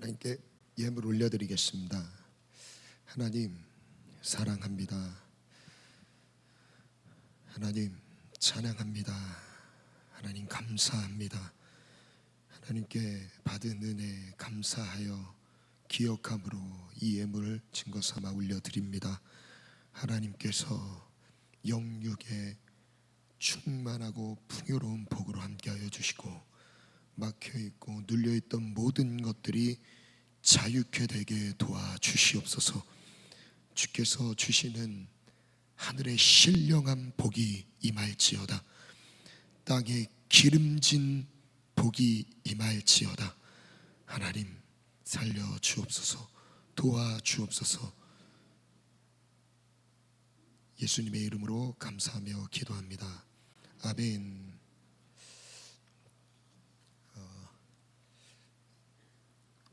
하나님께 예물 올려드리겠습니다. 하나님 사랑합니다. 하나님 찬양합니다. 하나님 감사합니다. 하나님께 받은 은혜 감사하여 기억함으로 이 예물을 증거 삼아 올려드립니다. 하나님께서 영육에 충만하고 풍요로운 복으로 함께하여 주시고 막혀있고 눌려있던 모든 것들이 자유케 되게 도와주시옵소서. 주께서 주시는 하늘의 신령한 복이 임할지어다. 땅에 기름진 복이 임할지어다. 하나님 살려 주옵소서. 도와주옵소서. 예수님의 이름으로 감사하며 기도합니다. 아멘.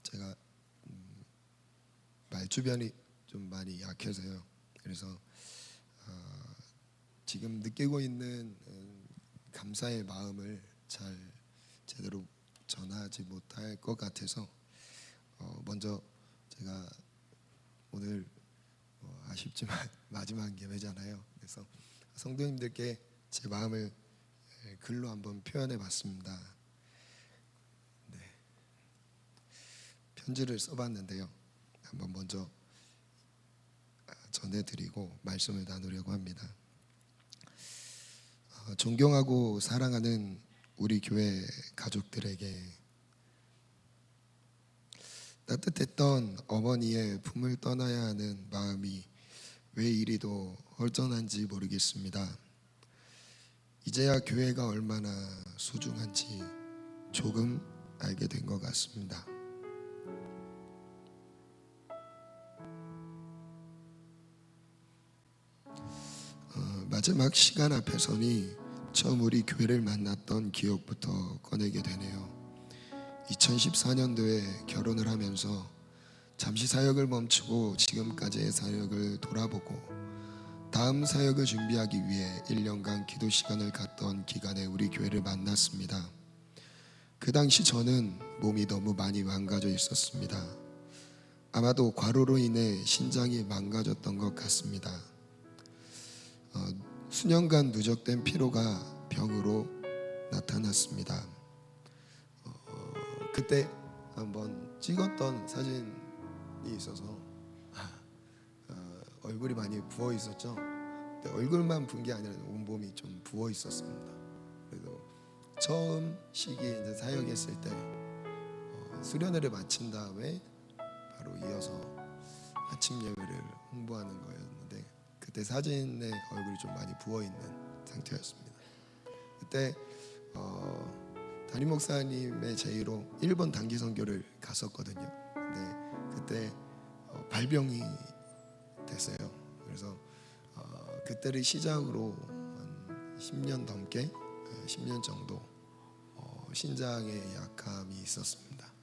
제가 말주변이 좀 많이 약해서요. 그래서 지금 느끼고 있는 감사의 마음을 잘 제대로 전하지 못할 것 같아서 먼저 제가 오늘 아쉽지만 마지막 예배잖아요. 그래서 성도님들께 제 마음을 글로 한번 표현해 봤습니다. 네. 편지를 써봤는데요. 한번 먼저 전해드리고 말씀을 나누려고 합니다. 존경하고 사랑하는 우리 교회 가족들에게 따뜻했던 어머니의 품을 떠나야 하는 마음이 왜 이리도 허전한지 모르겠습니다. 이제야 교회가 얼마나 소중한지 조금 알게 된 것 같습니다. 마지막 시간 앞에 서니 처음 우리 교회를 만났던 기억부터 꺼내게 되네요. 2014년도에 결혼을 하면서 잠시 사역을 멈추고 지금까지의 사역을 돌아보고 다음 사역을 준비하기 위해 1년간 기도 시간을 갖던 기간에 우리 교회를 만났습니다. 그 당시 저는 몸이 너무 많이 망가져 있었습니다. 아마도 과로로 인해 신장이 망가졌던 것 같습니다. 수년간 누적된 피로가 병으로 나타났습니다. 그때 한번 찍었던 사진이 있어서 얼굴이 많이 부어 있었죠. 근데 얼굴만 부은 게 아니라 온몸이 좀 부어 있었습니다. 그래도 처음 시기 이제 사역했을 때 수련회를 마친 다음에 바로 이어서 아침 예배를 홍보하는 거였는데 그때 사진에 얼굴이 좀 많이 부어 있는 상태였습니다. 그때 담임 목사님의 제의로 일본 단기 선교를 갔었거든요. 근데 그때 발병이 됐어요. 그래서 그때를 시작으로 한 10년 넘게 10년 정도 신장에 약함이 있었습니다.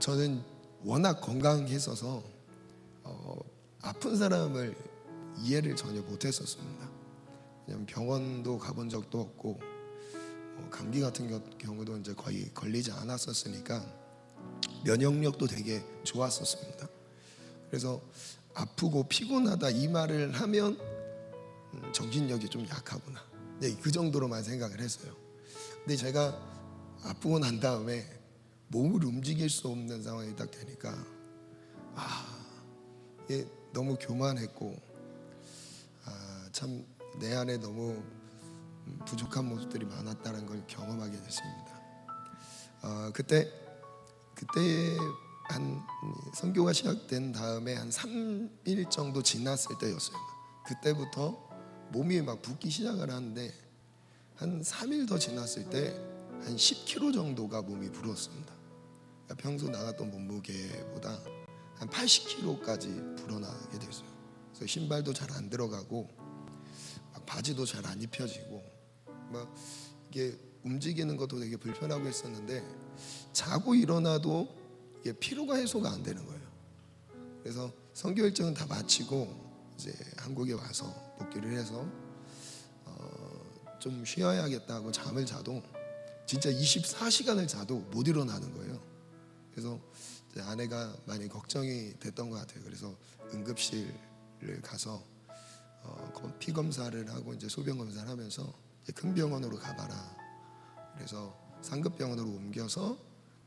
저는 워낙 건강했어서 아픈 사람을 이해를 전혀 못했었습니다. 왜냐면 병원도 가본 적도 없고 감기 같은 경우도 이제 거의 걸리지 않았었으니까 면역력도 되게 좋았었습니다. 그래서 아프고 피곤하다 이 말을 하면 정신력이 좀 약하구나. 네, 그 정도로만 생각을 했어요. 근데 제가 아프고 난 다음에 몸을 움직일 수 없는 상황이 딱 되니까 이게 너무 교만했고 참 내 안에 너무 부족한 모습들이 많았다는 걸 경험하게 됐습니다. 그때 한 선교가 시작된 다음에 한 3일 정도 지났을 때였어요. 그때부터 몸이 막 붓기 시작을 하는데 한 3일 더 지났을 때 한 10kg 정도가 몸이 불었습니다. 그러니까 평소 나갔던 몸무게보다 한 80kg까지 불어나게 됐어요. 그래서 신발도 잘 안 들어가고 막 바지도 잘 안 입혀지고 막 이게 움직이는 것도 되게 불편하고 했었는데 자고 일어나도 이게 피로가 해소가 안 되는 거예요. 그래서 선교 일정은 다 마치고 이제 한국에 와서 복귀를 해서 좀 쉬어야겠다고 잠을 자도 진짜 24시간을 자도 못 일어나는 거예요. 그래서 이제 아내가 많이 걱정이 됐던 것 같아요. 그래서 응급실을 가서 피 검사를 하고 이제 소변 검사를 하면서 이제 큰 병원으로 가봐라. 그래서 상급 병원으로 옮겨서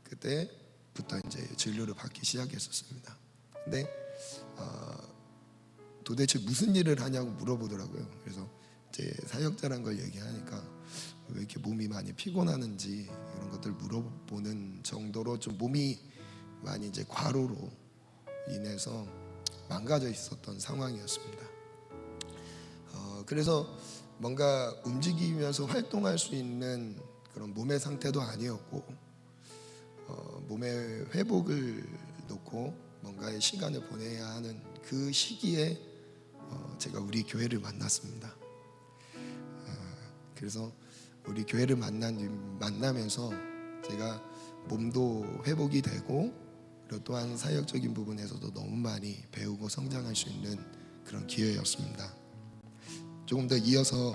그때부터 이제 진료를 받기 시작했었습니다. 근데 도대체 무슨 일을 하냐고 물어보더라고요. 그래서 이제 사역자란 걸 얘기하니까 왜 이렇게 몸이 많이 피곤하는지 이런 것들 물어보는 정도로 좀 몸이 많이 이제 과로로 인해서 망가져 있었던 상황이었습니다. 그래서 뭔가 움직이면서 활동할 수 있는 그런 몸의 상태도 아니었고 몸의 회복을 놓고 뭔가의 시간을 보내야 하는 그 시기에 제가 우리 교회를 만났습니다. 그래서 우리 교회를 만나면서 제가 몸도 회복이 되고 그리고 또한 사역적인 부분에서도 너무 많이 배우고 성장할 수 있는 그런 기회였습니다. 조금 더 이어서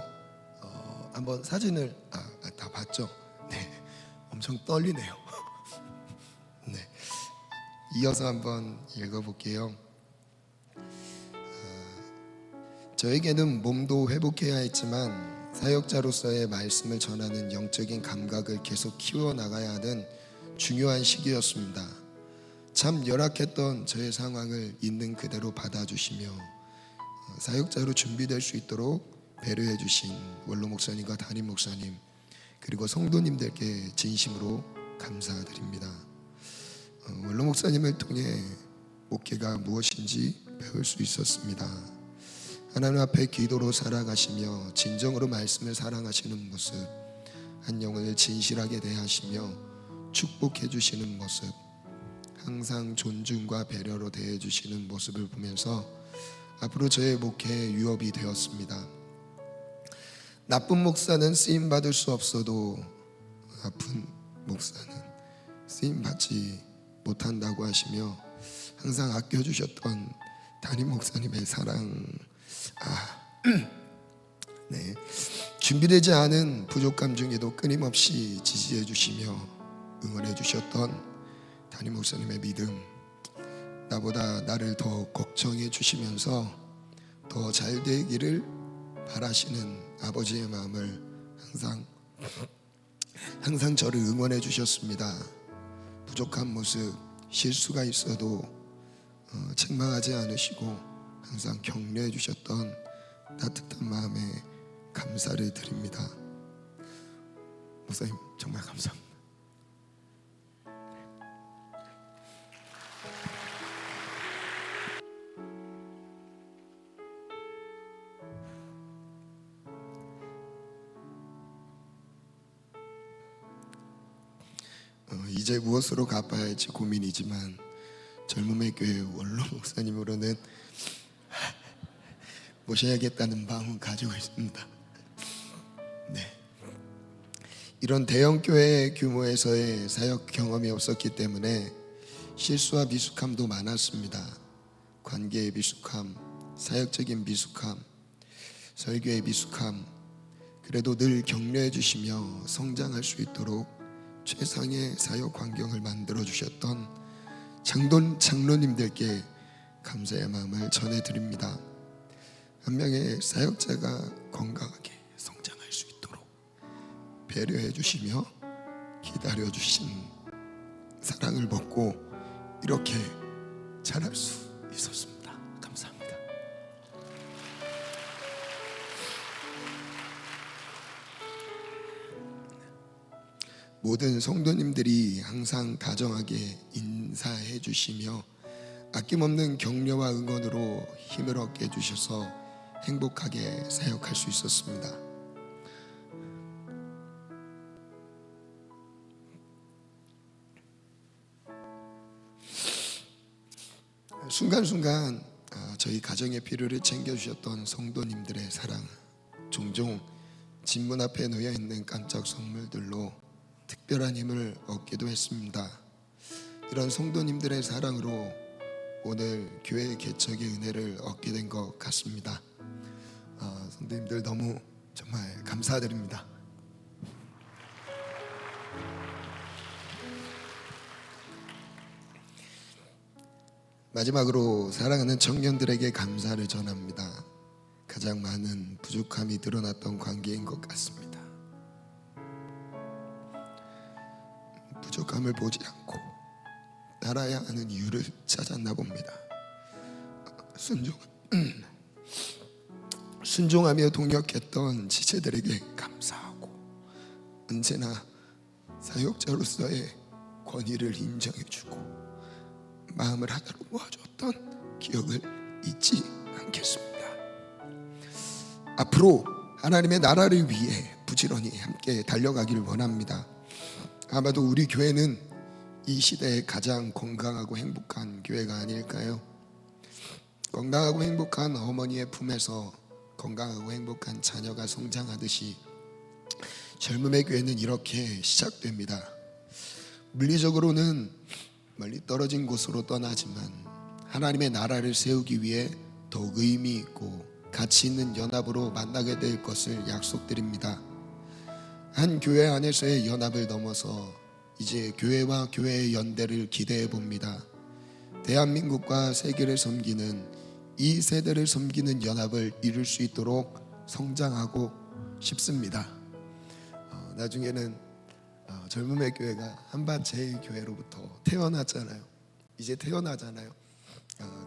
한번 사진을 다 봤죠? 네, 엄청 떨리네요. 네, 이어서 한번 읽어볼게요. 저에게는 몸도 회복해야 했지만 사역자로서의 말씀을 전하는 영적인 감각을 계속 키워나가야 하는 중요한 시기였습니다. 참 열악했던 저의 상황을 있는 그대로 받아주시며 사역자로 준비될 수 있도록 배려해 주신 원로 목사님과 담임 목사님 그리고 성도님들께 진심으로 감사드립니다. 원로 목사님을 통해 목회가 무엇인지 배울 수 있었습니다. 하나님 앞에 기도로 살아가시며 진정으로 말씀을 사랑하시는 모습, 한 영혼을 진실하게 대하시며 축복해 주시는 모습, 항상 존중과 배려로 대해 주시는 모습을 보면서 앞으로 저의 목회에 유업이 되었습니다. 나쁜 목사는 쓰임 받을 수 없어도 아픈 목사는 쓰임 받지 못한다고 하시며 항상 아껴주셨던 담임 목사님의 사랑, 네, 준비되지 않은 부족감 중에도 끊임없이 지지해 주시며 응원해 주셨던 담임 목사님의 믿음, 나보다 나를 더 걱정해 주시면서 더 잘 되기를 바라시는 아버지의 마음을 항상 저를 응원해 주셨습니다. 부족한 모습, 실수가 있어도 책망하지 않으시고 항상 격려해 주셨던 따뜻한 마음에 감사를 드립니다. 목사님 정말 감사합니다. 이제 무엇으로 갚아야 할지 고민이지만 젊음의 교회 원로 목사님으로는 모셔야겠다는 마음을 가지고 있습니다. 네, 이런 대형 교회 규모에서의 사역 경험이 없었기 때문에 실수와 미숙함도 많았습니다. 관계의 미숙함, 사역적인 미숙함, 설교의 미숙함, 그래도 늘 격려해 주시며 성장할 수 있도록 최상의 사역 환경을 만들어 주셨던 장로님들께 감사의 마음을 전해드립니다. 한 명의 사역자가 건강하게 성장할 수 있도록 배려해 주시며 기다려 주신 사랑을 받고 이렇게 자랄 수 있었습니다. 감사합니다. 모든 성도님들이 항상 다정하게 인사해 주시며 아낌없는 격려와 응원으로 힘을 얻게 해주셔서 행복하게 사역할 수 있었습니다. 순간순간 저희 가정의 필요를 챙겨주셨던 성도님들의 사랑, 종종 집 문 앞에 놓여있는 깜짝 선물들로 특별한 힘을 얻기도 했습니다. 이런 성도님들의 사랑으로 오늘 교회 개척의 은혜를 얻게 된 것 같습니다. 성도님들 너무 정말 감사드립니다. 마지막으로 사랑하는 청년들에게 감사를 전합니다. 가장 많은 부족함이 드러났던 관계인 것 같습니다. 부족함을 보지 않고 따라야 하는 이유를 찾았나 봅니다. 순종하며 동역했던 지체들에게 감사하고 언제나 사역자로서의 권위를 인정해주고 마음을 하나로 모아줬던 기억을 잊지 않겠습니다. 앞으로 하나님의 나라를 위해 부지런히 함께 달려가기를 원합니다. 아마도 우리 교회는 이 시대에 가장 건강하고 행복한 교회가 아닐까요? 건강하고 행복한 어머니의 품에서 건강하고 행복한 자녀가 성장하듯이 젊음의 교회는 이렇게 시작됩니다. 물리적으로는 멀리 떨어진 곳으로 떠나지만 하나님의 나라를 세우기 위해 더욱 의미 있고 가치 있는 연합으로 만나게 될 것을 약속드립니다. 한 교회 안에서의 연합을 넘어서 이제 교회와 교회의 연대를 기대해 봅니다. 대한민국과 세계를 섬기는 이 세대를 섬기는 연합을 이룰 수 있도록 성장하고 싶습니다. 나중에는 젊음의 교회가 한밭제일 교회로부터 태어났잖아요. 이제 태어나잖아요.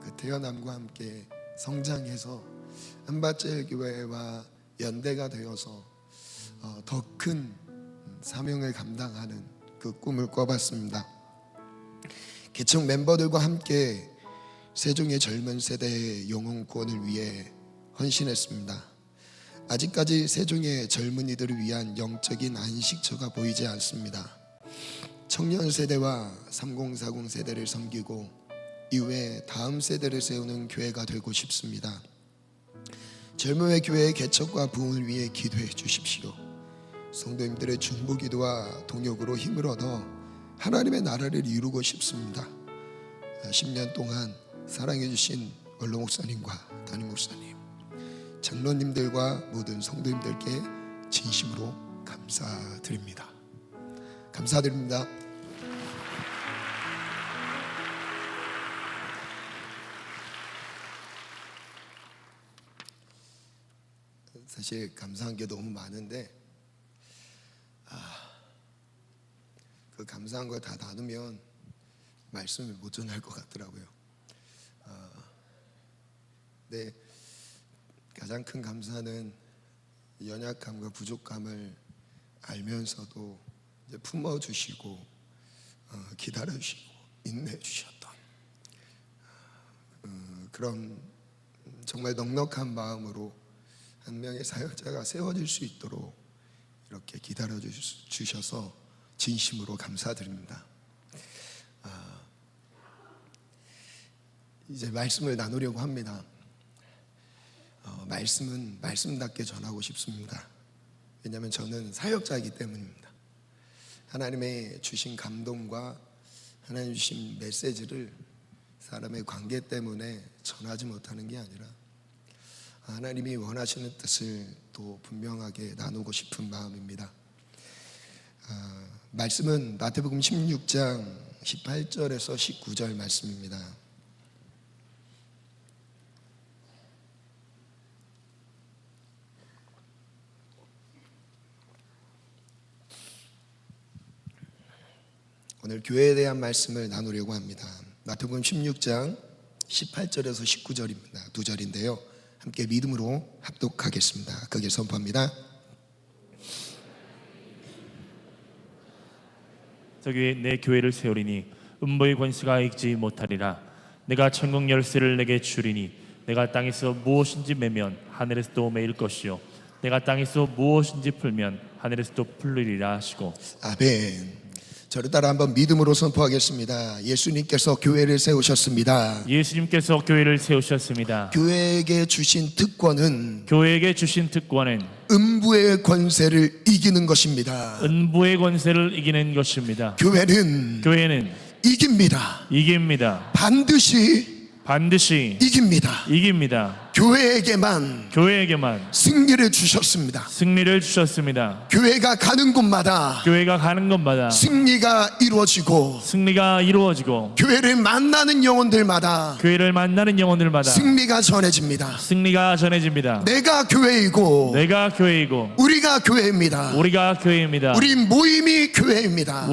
그 태어남과 함께 성장해서 한밭제일 교회와 연대가 되어서 더 큰 사명을 감당하는 그 꿈을 꿔봤습니다. 개척 멤버들과 함께 세종의 젊은 세대의 영혼권을 위해 헌신했습니다. 아직까지 세종의 젊은이들을 위한 영적인 안식처가 보이지 않습니다. 청년 세대와 3040 세대를 섬기고 이후에 다음 세대를 세우는 교회가 되고 싶습니다. 젊음의 교회의 개척과 부흥을 위해 기도해 주십시오. 성도님들의 중보기도와 동역으로 힘을 얻어 하나님의 나라를 이루고 싶습니다. 10년 동안 사랑해 주신 원로 목사님과 담임 목사님, 장로님들과 모든 성도님들께 진심으로 감사드립니다. 감사드립니다. 사실 감사한 게 너무 많은데 그 감사한 걸 다 나누면 말씀을 못 전할 것 같더라고요. 네, 가장 큰 감사는 연약함과 부족함을 알면서도 이제 품어주시고 기다려주시고 인내해주셨던 그런 정말 넉넉한 마음으로 한 명의 사역자가 세워질 수 있도록 이렇게 기다려주셔서 진심으로 감사드립니다. 이제 말씀을 나누려고 합니다. 말씀은 말씀답게 전하고 싶습니다. 왜냐하면 저는 사역자이기 때문입니다. 하나님의 주신 감동과 하나님 주신 메시지를 사람의 관계 때문에 전하지 못하는 게 아니라 하나님이 원하시는 뜻을 또 분명하게 나누고 싶은 마음입니다. 말씀은 마태복음 16장 18절에서 19절 말씀입니다. 오늘 교회에 대한 말씀을 나누려고 합니다. 마태복음 16장 18절에서 19절입니다. 두 절인데요. 함께 믿음으로 합독하겠습니다. 크게 선포합니다. 저기 내 교회를 세우리니 음부의 권세가 이기지 못하리라. 내가 천국 열쇠를 내게 주리니 내가 땅에서 무엇인지 매면 하늘에서도 매일 것이요 내가 땅에서 무엇인지 풀면 하늘에서도 풀리리라 하시고. 아멘. 저를 따라 한번 믿음으로 선포하겠습니다. 예수님께서 교회를 세우셨습니다. 예수님께서 교회를 세우셨습니다. 교회에게 주신 특권은 음부의 권세를 이기는 것입니다. 음부의 권세를 이기는 것입니다. 교회는 이깁니다. 이깁니다. 반드시 이깁니다. 교회에게만 승리를 주셨습니다. 승리를 주셨습니다. 교회가 가는 곳마다 교회가 가는 곳마다 승리가 이루어지고, 교회를 만나는 영혼들마다 교회를 만나는 영혼들마다 승리가 전해집니다. 승리가 전해집니다. 내가 교회이고 우리가 교회입니다. 우리 모임이 교회입니다.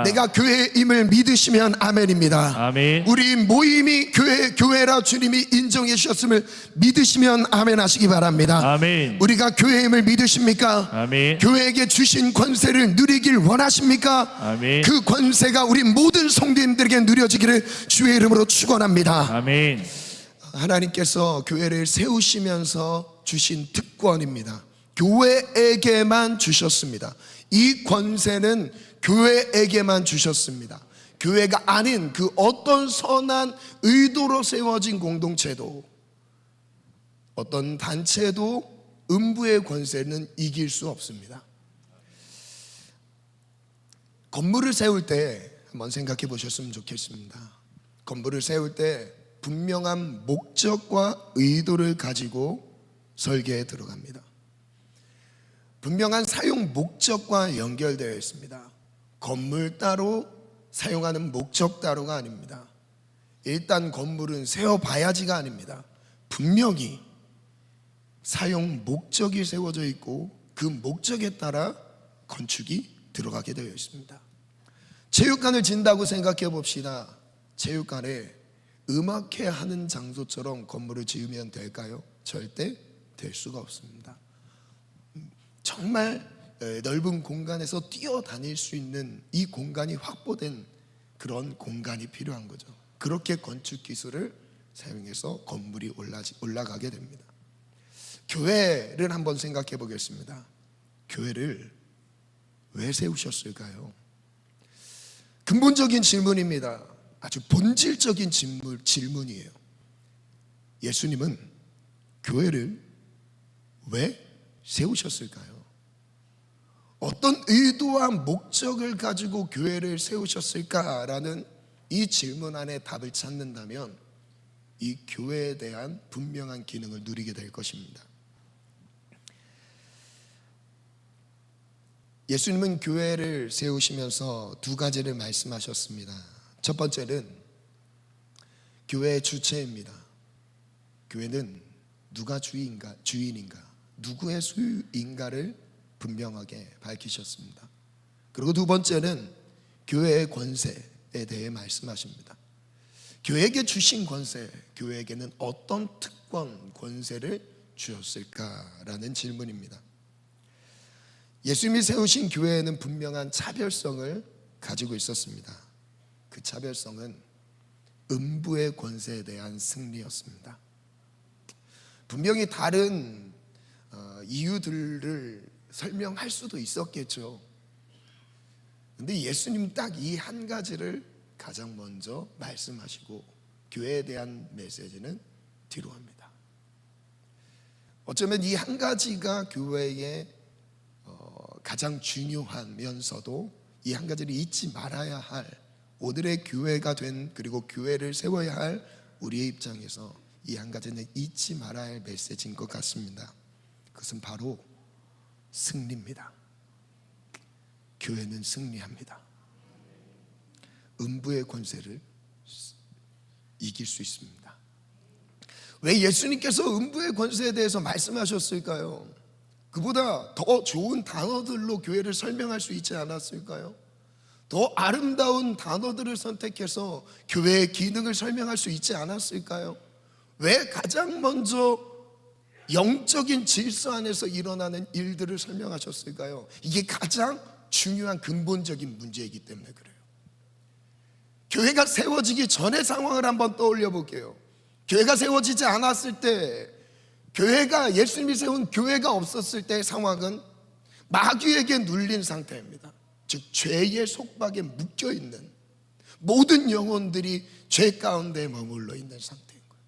내가 교회임을 믿으시면 아멘입니다. 아멘. 우리 모임이 교회라 주님이 인정해 주셨음을 믿으시면 아멘 하시기 바랍니다. 아멘. 우리가 교회임을 믿으십니까? 아멘. 교회에게 주신 권세를 누리길 원하십니까? 아멘. 그 권세가 우리 모든 성도님들에게 누려지기를 주의 이름으로 축원합니다. 아멘. 하나님께서 교회를 세우시면서 주신 특권입니다. 교회에게만 주셨습니다. 이 권세는 교회에게만 주셨습니다. 교회가 아닌 그 어떤 선한 의도로 세워진 공동체도, 어떤 단체도 음부의 권세는 이길 수 없습니다. 건물을 세울 때 한번 생각해 보셨으면 좋겠습니다. 건물을 세울 때 분명한 목적과 의도를 가지고 설계에 들어갑니다. 분명한 사용 목적과 연결되어 있습니다. 건물 따로, 사용하는 목적 따로가 아닙니다. 일단 건물은 세워봐야지가 아닙니다. 분명히 사용 목적이 세워져 있고 그 목적에 따라 건축이 들어가게 되어 있습니다. 체육관을 진다고 생각해 봅시다. 체육관에 음악회 하는 장소처럼 건물을 지으면 될까요? 절대 될 수가 없습니다. 정말 넓은 공간에서 뛰어다닐 수 있는 이 공간이 확보된 그런 공간이 필요한 거죠. 그렇게 건축 기술을 사용해서 건물이 올라가게 됩니다. 교회를 한번 생각해 보겠습니다. 교회를 왜 세우셨을까요? 근본적인 질문입니다. 아주 본질적인 질문이에요. 예수님은 교회를 왜 세우셨을까요? 어떤 의도와 목적을 가지고 교회를 세우셨을까라는 이 질문 안에 답을 찾는다면 이 교회에 대한 분명한 기능을 누리게 될 것입니다. 예수님은 교회를 세우시면서 두 가지를 말씀하셨습니다. 첫 번째는 교회의 주체입니다. 교회는 누가 주인인가, 누구의 소유인가를 분명하게 밝히셨습니다. 그리고 두 번째는 교회의 권세에 대해 말씀하십니다. 교회에게 주신 권세, 교회에게는 어떤 특권, 권세를 주셨을까라는 질문입니다. 예수님이 세우신 교회에는 분명한 차별성을 가지고 있었습니다. 그 차별성은 음부의 권세에 대한 승리였습니다. 분명히 다른 이유들을 설명할 수도 있었겠죠. 근데 예수님 딱 이 한 가지를 가장 먼저 말씀하시고 교회에 대한 메시지는 뒤로 합니다. 어쩌면 이 한 가지가 교회의 가장 중요하면서도 이 한 가지를 잊지 말아야 할, 오늘의 교회가 된, 그리고 교회를 세워야 할 우리의 입장에서 이 한 가지는 잊지 말아야 할 메시지인 것 같습니다. 그것은 바로 승리입니다. 교회는 승리합니다. 음부의 권세를 이길 수 있습니다. 왜 예수님께서 음부의 권세에 대해서 말씀하셨을까요? 그보다 더 좋은 단어들로 교회를 설명할 수 있지 않았을까요? 더 아름다운 단어들을 선택해서 교회의 기능을 설명할 수 있지 않았을까요? 왜 가장 먼저 영적인 질서 안에서 일어나는 일들을 설명하셨을까요? 이게 가장 중요한 근본적인 문제이기 때문에 그래요. 교회가 세워지기 전의 상황을 한번 떠올려 볼게요. 교회가 세워지지 않았을 때, 교회가, 예수님이 세운 교회가 없었을 때의 상황은 마귀에게 눌린 상태입니다. 즉 죄의 속박에 묶여있는 모든 영혼들이 죄 가운데 머물러 있는 상태인 거예요.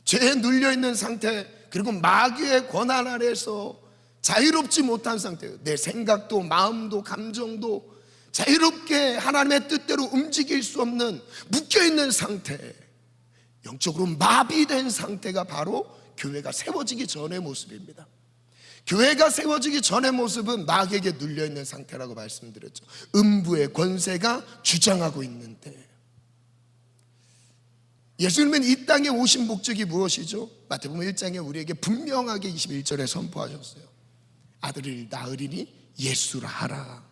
죄에 눌려있는 상태, 그리고 마귀의 권한 아래서 자유롭지 못한 상태예요. 내 생각도 마음도 감정도 자유롭게 하나님의 뜻대로 움직일 수 없는 묶여있는 상태. 영적으로 마비된 상태가 바로 교회가 세워지기 전의 모습입니다. 교회가 세워지기 전의 모습은 마귀에게 눌려있는 상태라고 말씀드렸죠. 음부의 권세가 주장하고 있는데, 예수님은 이 땅에 오신 목적이 무엇이죠? 마태복음 1장에 우리에게 분명하게 21절에 선포하셨어요. 아들을 낳으리니 예수라 하라.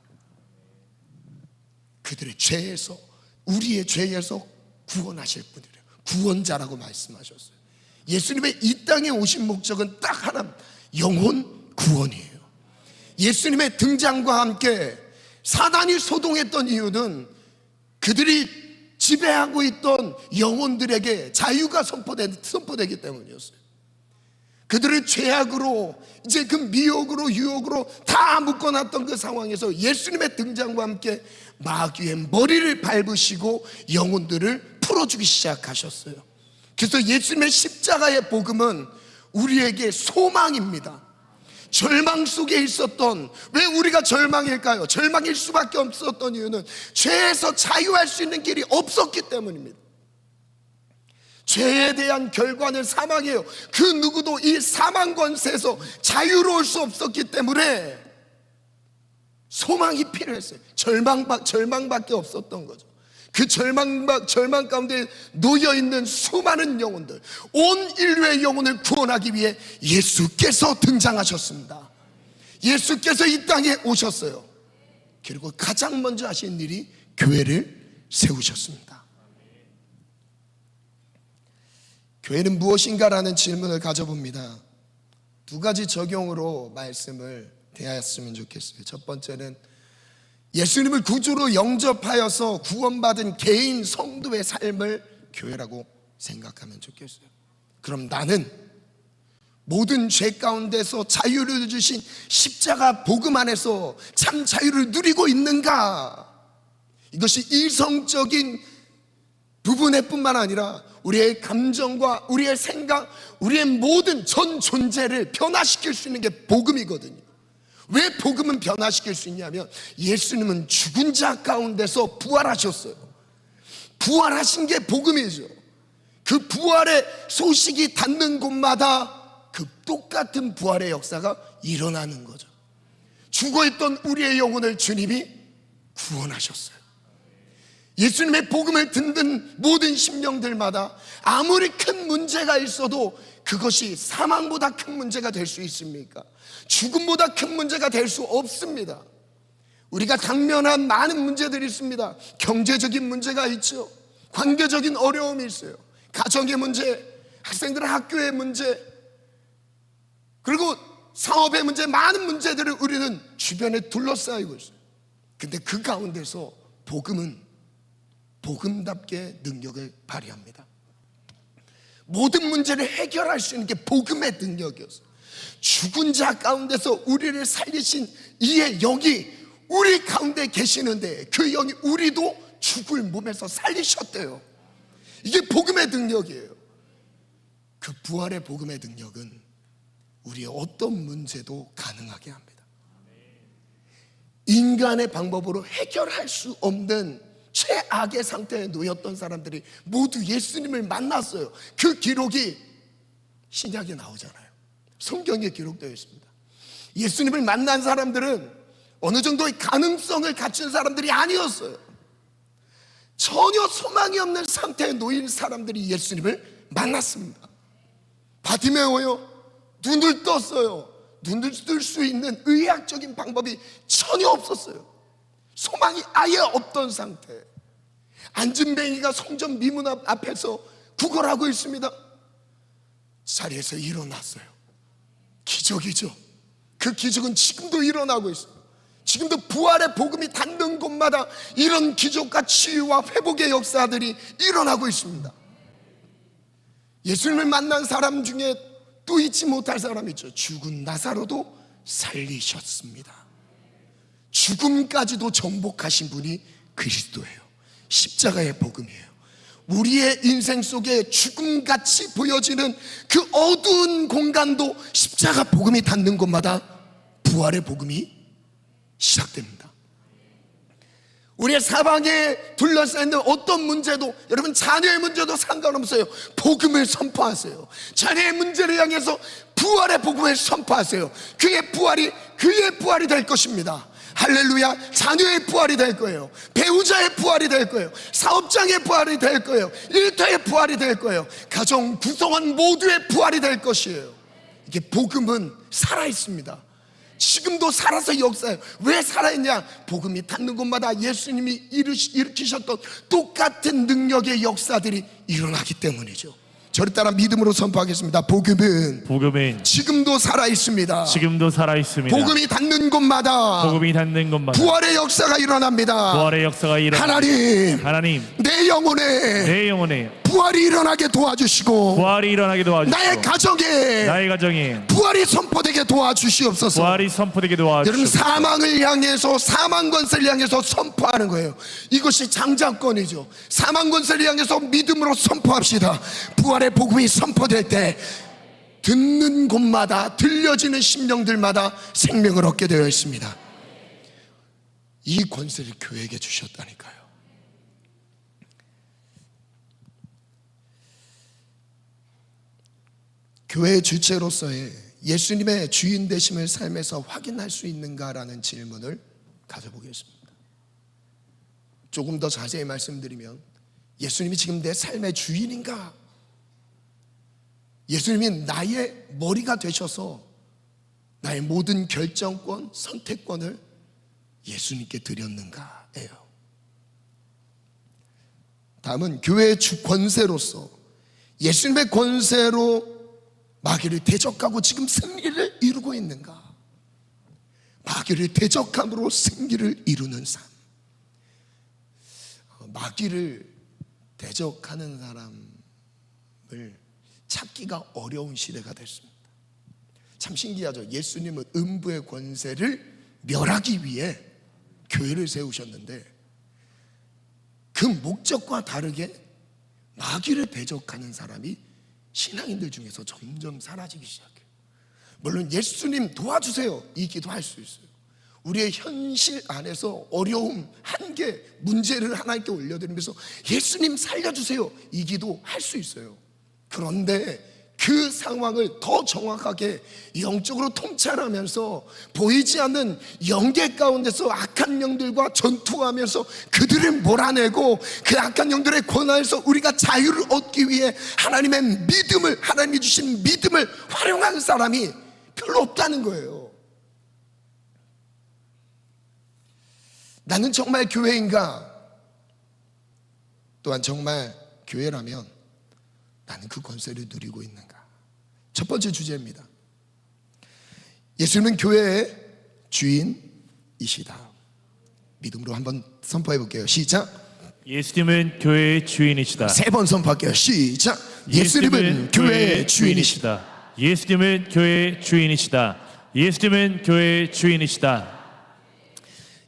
그들의 죄에서, 우리의 죄에서 구원하실 분이래요. 구원자라고 말씀하셨어요. 예수님의 이 땅에 오신 목적은 딱 하나, 영혼 구원이에요. 예수님의 등장과 함께 사단이 소동했던 이유는 그들이 지배하고 있던 영혼들에게 자유가 선포되기 때문이었어요. 그들을 죄악으로, 이제 그 미혹으로, 유혹으로 다 묶어놨던 그 상황에서 예수님의 등장과 함께 마귀의 머리를 밟으시고 영혼들을 풀어주기 시작하셨어요. 그래서 예수님의 십자가의 복음은 우리에게 소망입니다. 절망 속에 있었던, 왜 우리가 절망일까요? 절망일 수밖에 없었던 이유는 죄에서 자유할 수 있는 길이 없었기 때문입니다. 죄에 대한 결과는 사망이에요. 그 누구도 이 사망 권세에서 자유로울 수 없었기 때문에 소망이 필요했어요. 절망밖에 없었던 거죠. 그 절망 가운데 놓여있는 수많은 영혼들, 온 인류의 영혼을 구원하기 위해 예수께서 등장하셨습니다. 예수께서 이 땅에 오셨어요. 그리고 가장 먼저 하신 일이 교회를 세우셨습니다. 교회는 무엇인가라는 질문을 가져봅니다. 두 가지 적용으로 말씀을 대하였으면 좋겠어요. 첫 번째는 예수님을 구주로 영접하여서 구원받은 개인 성도의 삶을 교회라고 생각하면 좋겠어요. 그럼 나는 모든 죄 가운데서 자유를 주신 십자가 복음 안에서 참 자유를 누리고 있는가? 이것이 이성적인 부분에 뿐만 아니라 우리의 감정과 우리의 생각, 우리의 모든 전 존재를 변화시킬 수 있는 게 복음이거든요. 왜 복음은 변화시킬 수 있냐면 예수님은 죽은 자 가운데서 부활하셨어요. 부활하신 게 복음이죠. 그 부활의 소식이 닿는 곳마다 그 똑같은 부활의 역사가 일어나는 거죠. 죽어있던 우리의 영혼을 주님이 구원하셨어요. 예수님의 복음을 듣는 모든 심령들마다 아무리 큰 문제가 있어도 그것이 사망보다 큰 문제가 될 수 있습니까? 죽음보다 큰 문제가 될 수 없습니다. 우리가 당면한 많은 문제들이 있습니다. 경제적인 문제가 있죠. 관계적인 어려움이 있어요. 가정의 문제, 학생들의 학교의 문제, 그리고 사업의 문제, 많은 문제들을 우리는 주변에 둘러싸이고 있어요. 근데 그 가운데서 복음은 복음답게 능력을 발휘합니다. 모든 문제를 해결할 수 있는 게 복음의 능력이었어요. 죽은 자 가운데서 우리를 살리신 이의 영이 우리 가운데 계시는데 그 영이 우리도 죽을 몸에서 살리셨대요. 이게 복음의 능력이에요. 그 부활의 복음의 능력은 우리의 어떤 문제도 가능하게 합니다. 인간의 방법으로 해결할 수 없는 최악의 상태에 놓였던 사람들이 모두 예수님을 만났어요. 그 기록이 신약에 나오잖아요. 성경에 기록되어 있습니다. 예수님을 만난 사람들은 어느 정도의 가능성을 갖춘 사람들이 아니었어요. 전혀 소망이 없는 상태에 놓인 사람들이 예수님을 만났습니다. 바티메오요, 눈을 떴어요. 눈을 뜰 수 있는 의학적인 방법이 전혀 없었어요. 소망이 아예 없던 상태. 안진뱅이가 성전 미문 앞에서 구걸하고 있습니다. 자리에서 일어났어요. 기적이죠. 그 기적은 지금도 일어나고 있어요. 지금도 부활의 복음이 닿는 곳마다 이런 기적과 치유와 회복의 역사들이 일어나고 있습니다. 예수님을 만난 사람 중에 또 잊지 못할 사람이 있죠. 죽은 나사로도 살리셨습니다. 죽음까지도 정복하신 분이 그리스도예요. 십자가의 복음이에요. 우리의 인생 속에 죽음같이 보여지는 그 어두운 공간도 십자가 복음이 닿는 곳마다 부활의 복음이 시작됩니다. 우리의 사방에 둘러싸있는 어떤 문제도, 여러분 자녀의 문제도 상관없어요. 복음을 선포하세요. 자녀의 문제를 향해서 부활의 복음을 선포하세요. 그의 부활이 될 것입니다. 할렐루야. 자녀의 부활이 될 거예요. 배우자의 부활이 될 거예요. 사업장의 부활이 될 거예요. 일터의 부활이 될 거예요. 가정 구성원 모두의 부활이 될 것이에요. 이게 복음은 살아있습니다. 지금도 살아서 역사해요. 왜 살아있냐? 복음이 닿는 곳마다 예수님이 일으키셨던 똑같은 능력의 역사들이 일어나기 때문이죠. 저를 따라 믿음으로 선포하겠습니다. 복음은 지금도 살아있습니다. 복음이 닿는 곳마다 부활의 역사가 일어납니다. 하나님, 내 영혼에 부활이 일어나게 도와주시고 나의 가정에 부활이 선포되게 도와주시옵소서. 여러분, 사망을 향해서, 사망 권세를 향해서 선포하는 거예요. 이것이 장자권이죠. 사망 권세를 향해서 믿음으로 선포합시다. 부활의 복음이 선포될 때 듣는 곳마다, 들려지는 심령들마다 생명을 얻게 되어 있습니다. 이 권세를 교회에게 주셨다니까요. 교회의 주체로서의 예수님의 주인 되심을 삶에서 확인할 수 있는가라는 질문을 가져보겠습니다. 조금 더 자세히 말씀드리면, 예수님이 지금 내 삶의 주인인가? 예수님이 나의 머리가 되셔서 나의 모든 결정권, 선택권을 예수님께 드렸는가예요. 다음은 교회의 주 권세로서 예수님의 권세로 마귀를 대적하고 지금 승리를 이루고 있는가? 마귀를 대적함으로 승리를 이루는 삶. 마귀를 대적하는 사람을 찾기가 어려운 시대가 됐습니다. 참 신기하죠. 예수님은 음부의 권세를 멸하기 위해 교회를 세우셨는데 그 목적과 다르게 마귀를 대적하는 사람이 신앙인들 중에서 점점 사라지기 시작해요. 물론 예수님 도와주세요, 이 기도할 수 있어요. 우리의 현실 안에서 어려움, 한계, 문제를 하나님께 올려드리면서 예수님 살려주세요, 이 기도 할 수 있어요. 그런데 그 상황을 더 정확하게 영적으로 통찰하면서 보이지 않는 영계 가운데서 악한 영들과 전투하면서 그들을 몰아내고 그 악한 영들의 권한에서 우리가 자유를 얻기 위해 하나님의 믿음을, 하나님이 주신 믿음을 활용하는 사람이 별로 없다는 거예요. 나는 정말 교회인가? 또한 정말 교회라면 나는 그 권세를 누리고 있는가? 첫 번째 주제입니다. 예수님은 교회의 주인이시다. 믿음으로 한번 선포해 볼게요. 시작. 예수님은 교회의 주인이시다. 세 번 선포할게요. 시작. 예수님은 교회의 주인이시다. 예수님은 교회의 주인이시다. 예수님은 교회의 주인이시다.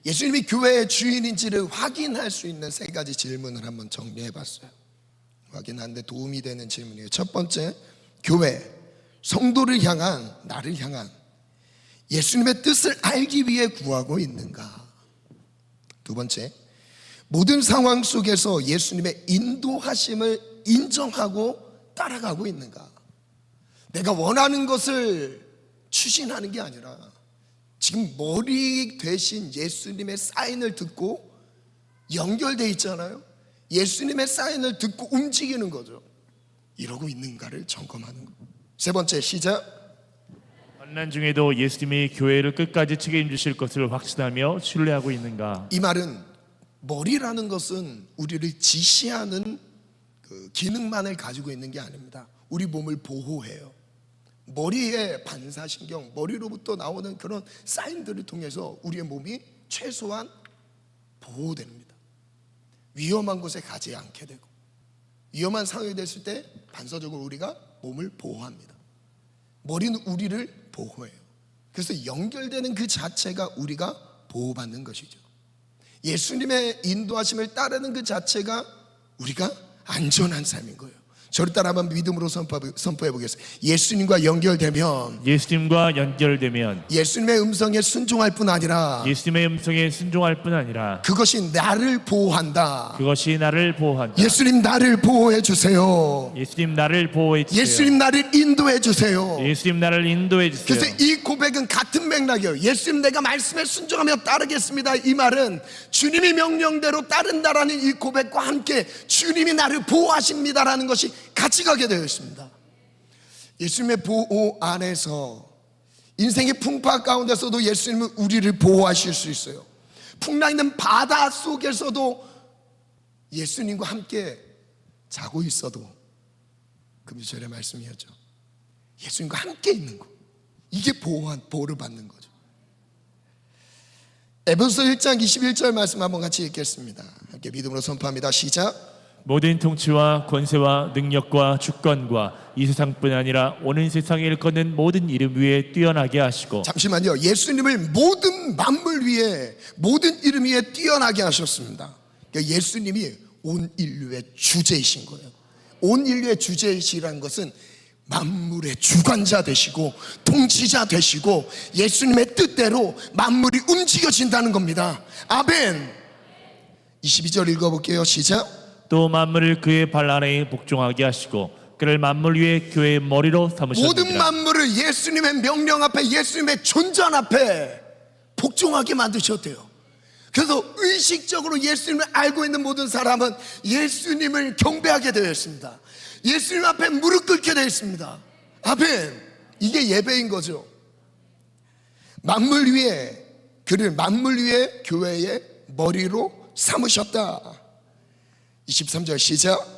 예수님이 교회의 주인인지를 확인할 수 있는 세 가지 질문을 한번 정리해 봤어요. 확인하는데 도움이 되는 질문이에요. 첫 번째, 교회, 성도를 향한, 나를 향한 예수님의 뜻을 알기 위해 구하고 있는가? 두 번째, 모든 상황 속에서 예수님의 인도하심을 인정하고 따라가고 있는가? 내가 원하는 것을 추진하는 게 아니라 지금 머리 대신 예수님의 사인을 듣고 연결돼 있잖아요. 예수님의 사인을 듣고 움직이는 거죠. 이러고 있는가를 점검하는 거. 세 번째, 시작. 환난 중에도 예수님이 교회를 끝까지 책임지실 것을 확신하며 신뢰하고 있는가? 이 말은 머리라는 것은 우리를 지시하는 그 기능만을 가지고 있는 게 아닙니다. 우리 몸을 보호해요. 머리의 반사신경, 머리로부터 나오는 그런 사인들을 통해서 우리의 몸이 최소한 보호됩니다. 위험한 곳에 가지 않게 되고, 위험한 상황이 됐을 때 반사적으로 우리가 몸을 보호합니다. 머리는 우리를 보호해요. 그래서 연결되는 그 자체가 우리가 보호받는 것이죠. 예수님의 인도하심을 따르는 그 자체가 우리가 안전한 삶인 거예요. 저를 따라 한번 믿음으로 선포해 보겠습니다. 예수님과 연결되면 예수님과 연결되면 예수님의 음성에 순종할 뿐 아니라 예수님의 음성에 순종할 뿐 아니라 그것이 나를 보호한다. 그것이 나를 보호한다. 예수님 나를 보호해 주세요. 예수님 나를 보호해 주세요. 예수님 나를 인도해 주세요. 예수님 나를 인도해 주세요. 그래서 이 고백은 같은 맥락이에요. 예수님 내가 말씀에 순종하며 따르겠습니다. 이 말은 주님이 명령대로 따른다라는 이 고백과 함께 주님이 나를 보호하십니다라는 것이 같이 가게 되어 있습니다. 예수님의 보호 안에서 인생의 풍파 가운데서도 예수님은 우리를 보호하실 수 있어요. 풍랑 있는 바다 속에서도 예수님과 함께 자고 있어도 금주절의 말씀이었죠. 예수님과 함께 있는 것, 이게 보호를 받는 거죠. 에베소서 1장 21절 말씀 한번 같이 읽겠습니다. 함께 믿음으로 선포합니다. 시작. 모든 통치와 권세와 능력과 주권과 이 세상뿐 아니라 오는 세상에 일컫는 모든 이름 위에 뛰어나게 하시고. 잠시만요. 예수님을 모든 만물 위에, 모든 이름 위에 뛰어나게 하셨습니다. 그러니까 예수님이 온 인류의 주제이신 거예요. 온 인류의 주제이시라는 것은 만물의 주관자 되시고 통치자 되시고 예수님의 뜻대로 만물이 움직여진다는 겁니다. 아멘. 22절 읽어볼게요. 시작. 또 만물을 그의 발 아래에 복종하게 하시고 그를 만물 위에 교회의 머리로 삼으셨느니라. 모든 만물을 예수님의 명령 앞에, 예수님의 존전 앞에 복종하게 만드셨대요. 그래서 의식적으로 예수님을 알고 있는 모든 사람은 예수님을 경배하게 되어 있습니다. 예수님 앞에 무릎 꿇게 되어 있습니다. 아멘. 이게 예배인 거죠. 만물 위에, 그를 만물 위에 교회의 머리로 삼으셨다. 23절 시작.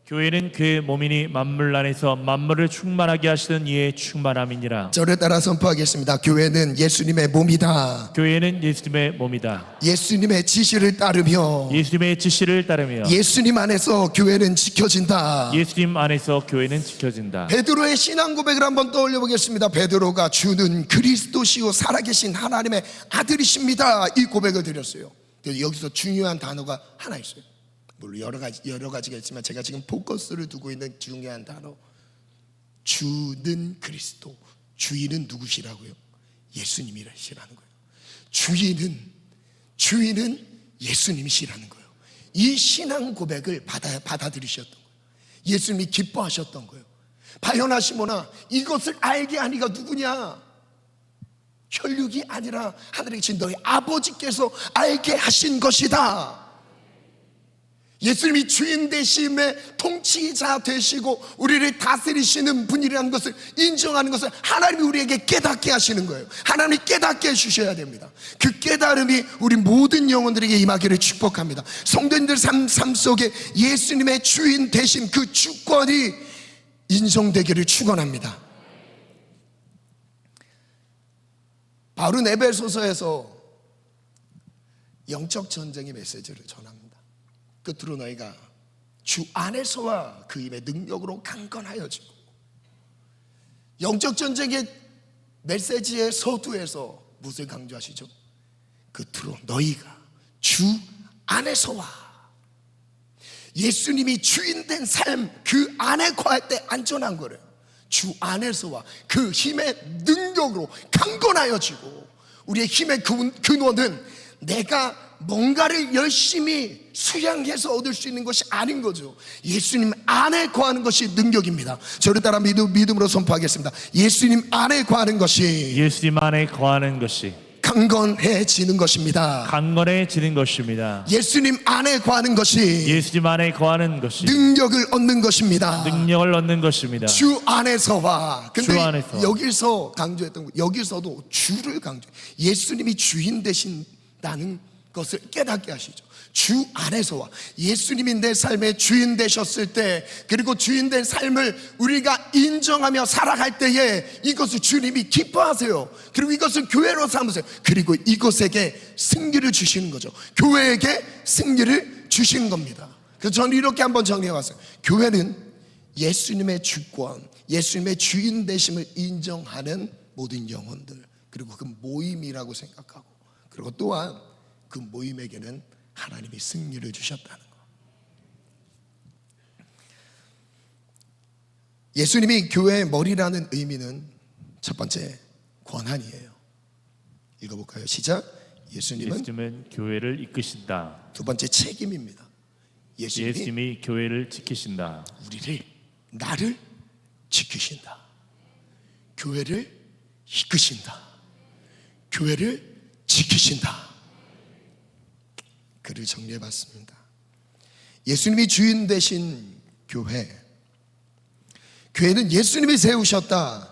교회는 그의 몸이니 만물 안에서 만물을 충만하게 하시는 이의 충만함이니라. 저를 따라 선포하겠습니다. 교회는 예수님의 몸이다. 교회는 예수님의 몸이다. 예수님의 지시를 따르며 예수님의 지시를 따르며 예수님 안에서 교회는 지켜진다. 예수님 안에서 교회는 지켜진다. 베드로의 신앙 고백을 한번 떠올려 보겠습니다. 베드로가 주는 그리스도시요 살아계신 하나님의 아들이십니다. 이 고백을 드렸어요. 여기서 중요한 단어가 하나 있어요. 물론 여러 가지가 있지만 제가 지금 포커스를 두고 있는 중요한 단어, 주는 그리스도. 주인은 누구시라고요? 예수님이시라는 거예요. 주인은 예수님이시라는 거예요. 이 신앙 고백을 받아들이셨던 거예요. 예수님이 기뻐하셨던 거예요. 바요나 시모나, 이것을 알게 하니가 누구냐? 혈육이 아니라 하늘에 계신 너희 아버지께서 알게 하신 것이다. 예수님이 주인 되심의 통치자 되시고 우리를 다스리시는 분이라는 것을 인정하는 것을 하나님이 우리에게 깨닫게 하시는 거예요. 하나님이 깨닫게 해주셔야 됩니다. 그 깨달음이 우리 모든 영혼들에게 임하기를 축복합니다. 성도님들 삶 속에 예수님의 주인 되신 그 주권이 인정되기를 축원합니다. 바울은 에베소서에서 영적 전쟁의 메시지를 전합니다. 끝으로 너희가 주 안에서와 그 힘의 능력으로 강건하여지고, 영적 전쟁의 메시지의 서두에서 무엇을 강조하시죠? 끝으로 너희가 주 안에서와, 예수님이 주인된 삶 그 안에 거할 때 안전한 거래요. 주 안에서와 그 힘의 능력으로 강건하여지고, 우리의 힘의 근원은 내가 뭔가를 열심히 수양해서 얻을 수 있는 것이 아닌 거죠. 예수님 안에 거하는 것이 능력입니다. 저를 따라 믿음으로 선포하겠습니다. 예수님 안에 거하는 것이 예수님 안에 거하는 것이 강건해지는 것입니다. 강건해지는 것입니다. 예수님 안에 거하는 것이 예수님 안에 거하는 것이 능력을 얻는 것입니다. 능력을 얻는 것입니다. 주 안에서와. 근데 주 안에서. 여기서 강조했던 거, 여기서도 주를 강조. 예수님이 주인 되신다는 것을 깨닫게 하시죠. 주 안에서와, 예수님이 내 삶의 주인 되셨을 때, 그리고 주인 된 삶을 우리가 인정하며 살아갈 때에 이것을 주님이 기뻐하세요. 그리고 이것을 교회로 삼으세요. 그리고 이것에게 승리를 주시는 거죠. 교회에게 승리를 주시는 겁니다. 그래서 저는 이렇게 한번 정리해 봤어요. 교회는 예수님의 주권, 예수님의 주인 되심을 인정하는 모든 영혼들, 그리고 그 모임이라고 생각하고, 그리고 또한 그 모임에게는 하나님이 승리를 주셨다는 것. 예수님이 교회의 머리라는 의미는 첫 번째 권한이에요. 읽어볼까요? 시작. 예수님은 교회를 이끄신다. 두 번째 책임입니다. 예수님이 교회를 지키신다. 나를 지키신다. 교회를 이끄신다. 교회를 지키신다. 글을 정리해봤습니다. 예수님이 주인 되신 교회는 예수님이 세우셨다.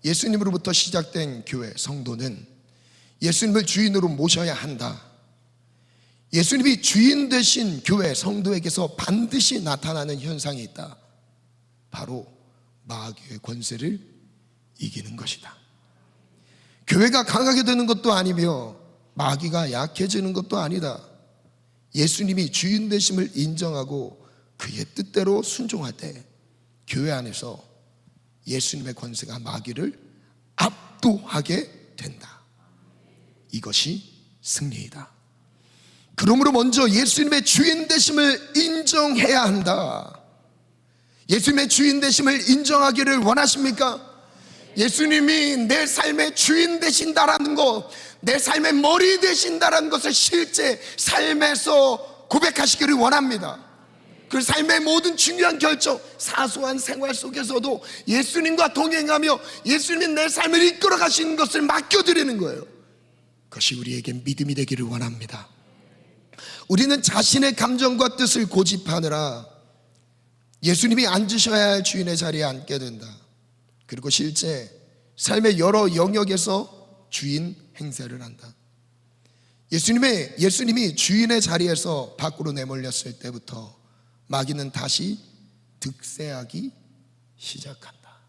예수님으로부터 시작된 교회, 성도는 예수님을 주인으로 모셔야 한다. 예수님이 주인 되신 교회, 성도에게서 반드시 나타나는 현상이 있다. 바로 마귀의 권세를 이기는 것이다. 교회가 강하게 되는 것도 아니며 마귀가 약해지는 것도 아니다. 예수님이 주인 되심을 인정하고 그의 뜻대로 순종할 때 교회 안에서 예수님의 권세가 마귀를 압도하게 된다. 이것이 승리이다. 그러므로 먼저 예수님의 주인 되심을 인정해야 한다. 예수님의 주인 되심을 인정하기를 원하십니까? 예수님이 내 삶의 주인 되신다라는 것, 내 삶의 머리 되신다라는 것을 실제 삶에서 고백하시기를 원합니다. 그 삶의 모든 중요한 결정, 사소한 생활 속에서도 예수님과 동행하며 예수님이 내 삶을 이끌어 가시는 것을 맡겨드리는 거예요. 그것이 우리에게 믿음이 되기를 원합니다. 우리는 자신의 감정과 뜻을 고집하느라 예수님이 앉으셔야 할 주인의 자리에 앉게 된다. 그리고 실제 삶의 여러 영역에서 주인 행세를 한다. 예수님이 주인의 자리에서 밖으로 내몰렸을 때부터 마귀는 다시 득세하기 시작한다.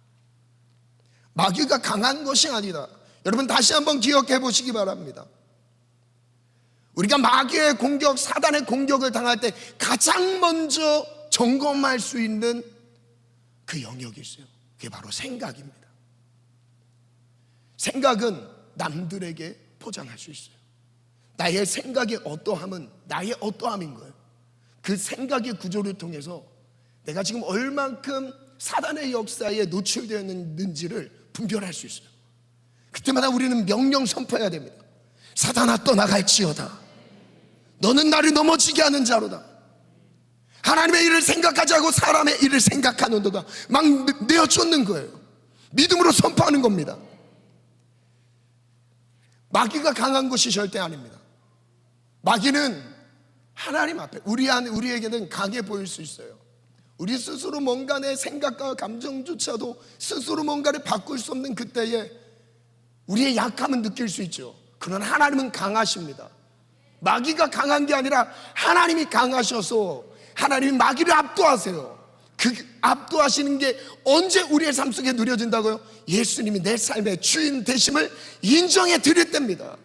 마귀가 강한 것이 아니다. 여러분 다시 한번 기억해 보시기 바랍니다. 우리가 마귀의 공격, 사단의 공격을 당할 때 가장 먼저 점검할 수 있는 그 영역이 있어요. 그게 바로 생각입니다. 생각은 남들에게 포장할 수 있어요. 나의 생각의 어떠함은 나의 어떠함인 거예요. 그 생각의 구조를 통해서 내가 지금 얼만큼 사단의 역사에 노출되어 있는지를 분별할 수 있어요. 그때마다 우리는 명령 선포해야 됩니다. 사단아 떠나갈지어다. 너는 나를 넘어지게 하는 자로다. 하나님의 일을 생각하지 않고 사람의 일을 생각하는도다. 막 내어쫓는 거예요. 믿음으로 선포하는 겁니다. 마귀가 강한 것이 절대 아닙니다. 마귀는 하나님 앞에 우리에게는 강해 보일 수 있어요. 우리 스스로 뭔가 내 생각과 감정조차도 스스로 뭔가를 바꿀 수 없는 그때에 우리의 약함은 느낄 수 있죠. 그러나 하나님은 강하십니다. 마귀가 강한 게 아니라 하나님이 강하셔서 하나님이 마귀를 압도하세요. 그 압도하시는 게 언제 우리의 삶 속에 누려진다고요? 예수님이 내 삶의 주인 되심을 인정해 드릴 때입니다.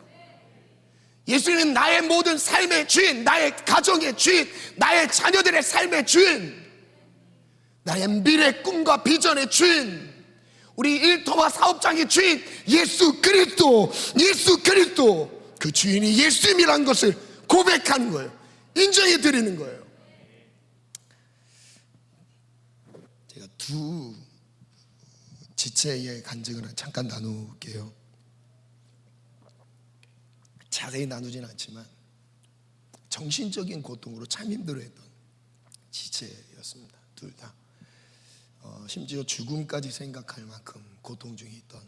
예수님은 나의 모든 삶의 주인, 나의 가정의 주인, 나의 자녀들의 삶의 주인, 나의 미래 꿈과 비전의 주인, 우리 일터와 사업장의 주인, 예수 그리스도 그 주인이 예수님이라는 것을 고백하는 거예요. 인정해 드리는 거예요. 제가 두 지체의 간증을 잠깐 나눌게요. 자세히 나누진 않지만 정신적인 고통으로 참 힘들어했던 지체였습니다. 둘 다. 심지어 죽음까지 생각할 만큼 고통 중에 있던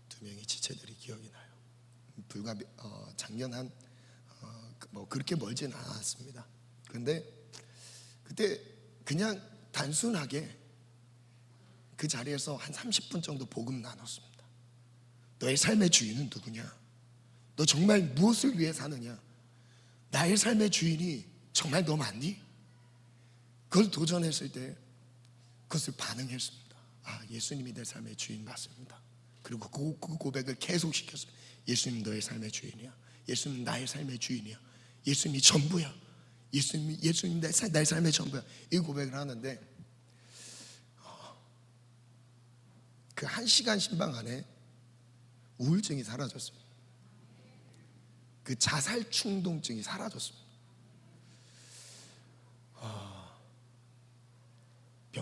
두 명의 지체들이 기억이 나요. 불과 작년 한 그렇게 멀진 않았습니다. 그런데 그때 그냥 단순하게 그 자리에서 한 30분 정도 복음 나눴습니다. 너의 삶의 주인은 누구냐? 너 정말 무엇을 위해 사느냐? 나의 삶의 주인이 정말 너 맞니? 그걸 도전했을 때 그것을 반응했습니다. 예수님이 내 삶의 주인 맞습니다. 그리고 그 고백을 계속시켰어요. 예수님 너의 삶의 주인이야. 예수님 나의 삶의 주인이야. 예수님이 전부야. 예수님 내 삶의 전부야. 이 고백을 하는데 그 1시간 신방 안에 우울증이 사라졌습니다. 그 자살 충동증이 사라졌습니다.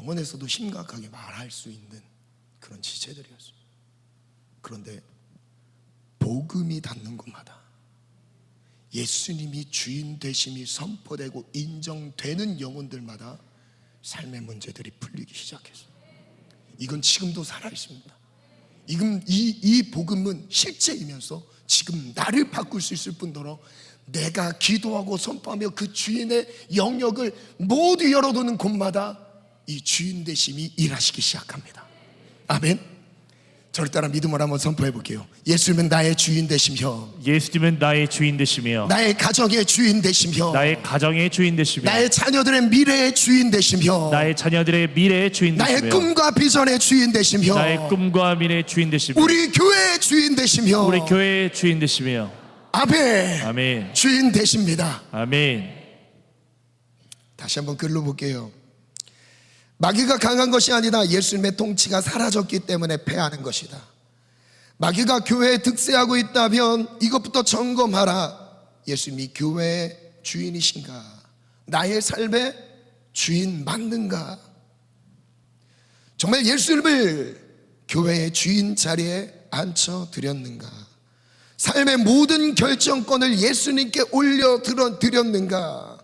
병원에서도 심각하게 말할 수 있는 그런 지체들이었어요. 그런데 복음이 닿는 곳마다 예수님이 주인 되심이 선포되고 인정되는 영혼들마다 삶의 문제들이 풀리기 시작했어요. 이건 지금도 살아있습니다. 이 복음은 실제이면서 지금 나를 바꿀 수 있을 뿐더러 내가 기도하고 선포하며 그 주인의 영역을 모두 열어두는 곳마다 이 주인 되심이 일하시기 시작합니다. 아멘. 저를 따라 믿음으로 한번 선포해 볼게요. 예수님은 나의 주인 되시며, 예수님은 나의 주인 되시며, 나의 가정의 주인 되시며, 나의 가정의 주인 되시며, 나의 자녀들의 미래의 주인 되시며, 나의 자녀들의 미래의 주인 되시며, 나의 꿈과 비전의 주인 되시며, 나의 꿈과 미래의 주인 되시며, 우리 교회의 주인 되시며, 우리 교회의 주인 되시며. 아멘. 아멘. 주인 되십니다. 아멘. 다시 한번 글로 볼게요. 마귀가 강한 것이 아니다. 예수님의 통치가 사라졌기 때문에 패하는 것이다. 마귀가 교회에 득세하고 있다면 이것부터 점검하라. 예수님이 교회의 주인이신가? 나의 삶의 주인 맞는가? 정말 예수님을 교회의 주인 자리에 앉혀드렸는가? 삶의 모든 결정권을 예수님께 올려드렸는가?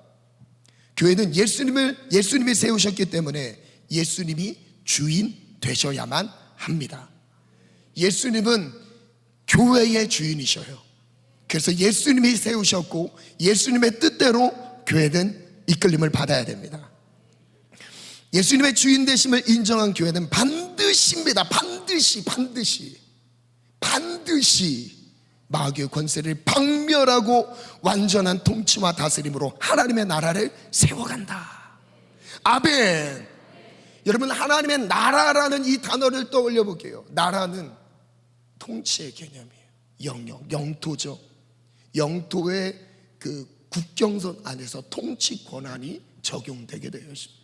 교회는 예수님이 세우셨기 때문에 예수님이 주인 되셔야만 합니다. 예수님은 교회의 주인이셔요. 그래서 예수님이 세우셨고 예수님의 뜻대로 교회는 이끌림을 받아야 됩니다. 예수님의 주인 되심을 인정한 교회는 반드시입니다. 반드시 마귀의 권세를 박멸하고 완전한 통치와 다스림으로 하나님의 나라를 세워간다. 아멘. 여러분, 하나님의 나라라는 이 단어를 떠올려 볼게요. 나라는 통치의 개념이에요. 영역, 영토죠. 영토의 그 국경선 안에서 통치 권한이 적용되게 되어 있습니다.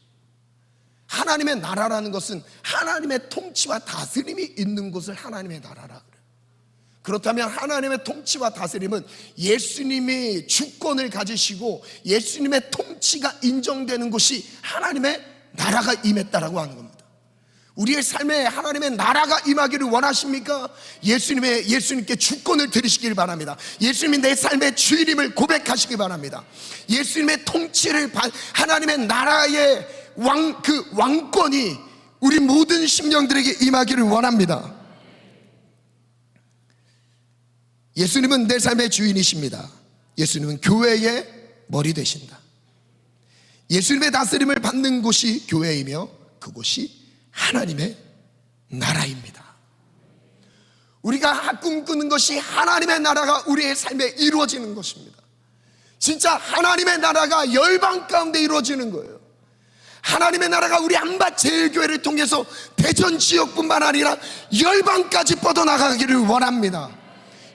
하나님의 나라라는 것은 하나님의 통치와 다스림이 있는 곳을 하나님의 나라라 그래요. 그렇다면 하나님의 통치와 다스림은 예수님이 주권을 가지시고 예수님의 통치가 인정되는 곳이 하나님의 나라가 임했다라고 하는 겁니다. 우리의 삶에 하나님의 나라가 임하기를 원하십니까? 예수님께 주권을 드리시길 바랍니다. 예수님이 내 삶의 주인임을 고백하시기 바랍니다. 예수님의 통치를 하나님의 나라의 왕권이 우리 모든 심령들에게 임하기를 원합니다. 예수님은 내 삶의 주인이십니다. 예수님은 교회의 머리 되신다. 예수님의 다스림을 받는 곳이 교회이며 그곳이 하나님의 나라입니다. 우리가 꿈꾸는 것이 하나님의 나라가 우리의 삶에 이루어지는 것입니다. 진짜 하나님의 나라가 열방 가운데 이루어지는 거예요. 하나님의 나라가 우리 안바제일교회를 통해서 대전 지역뿐만 아니라 열방까지 뻗어나가기를 원합니다.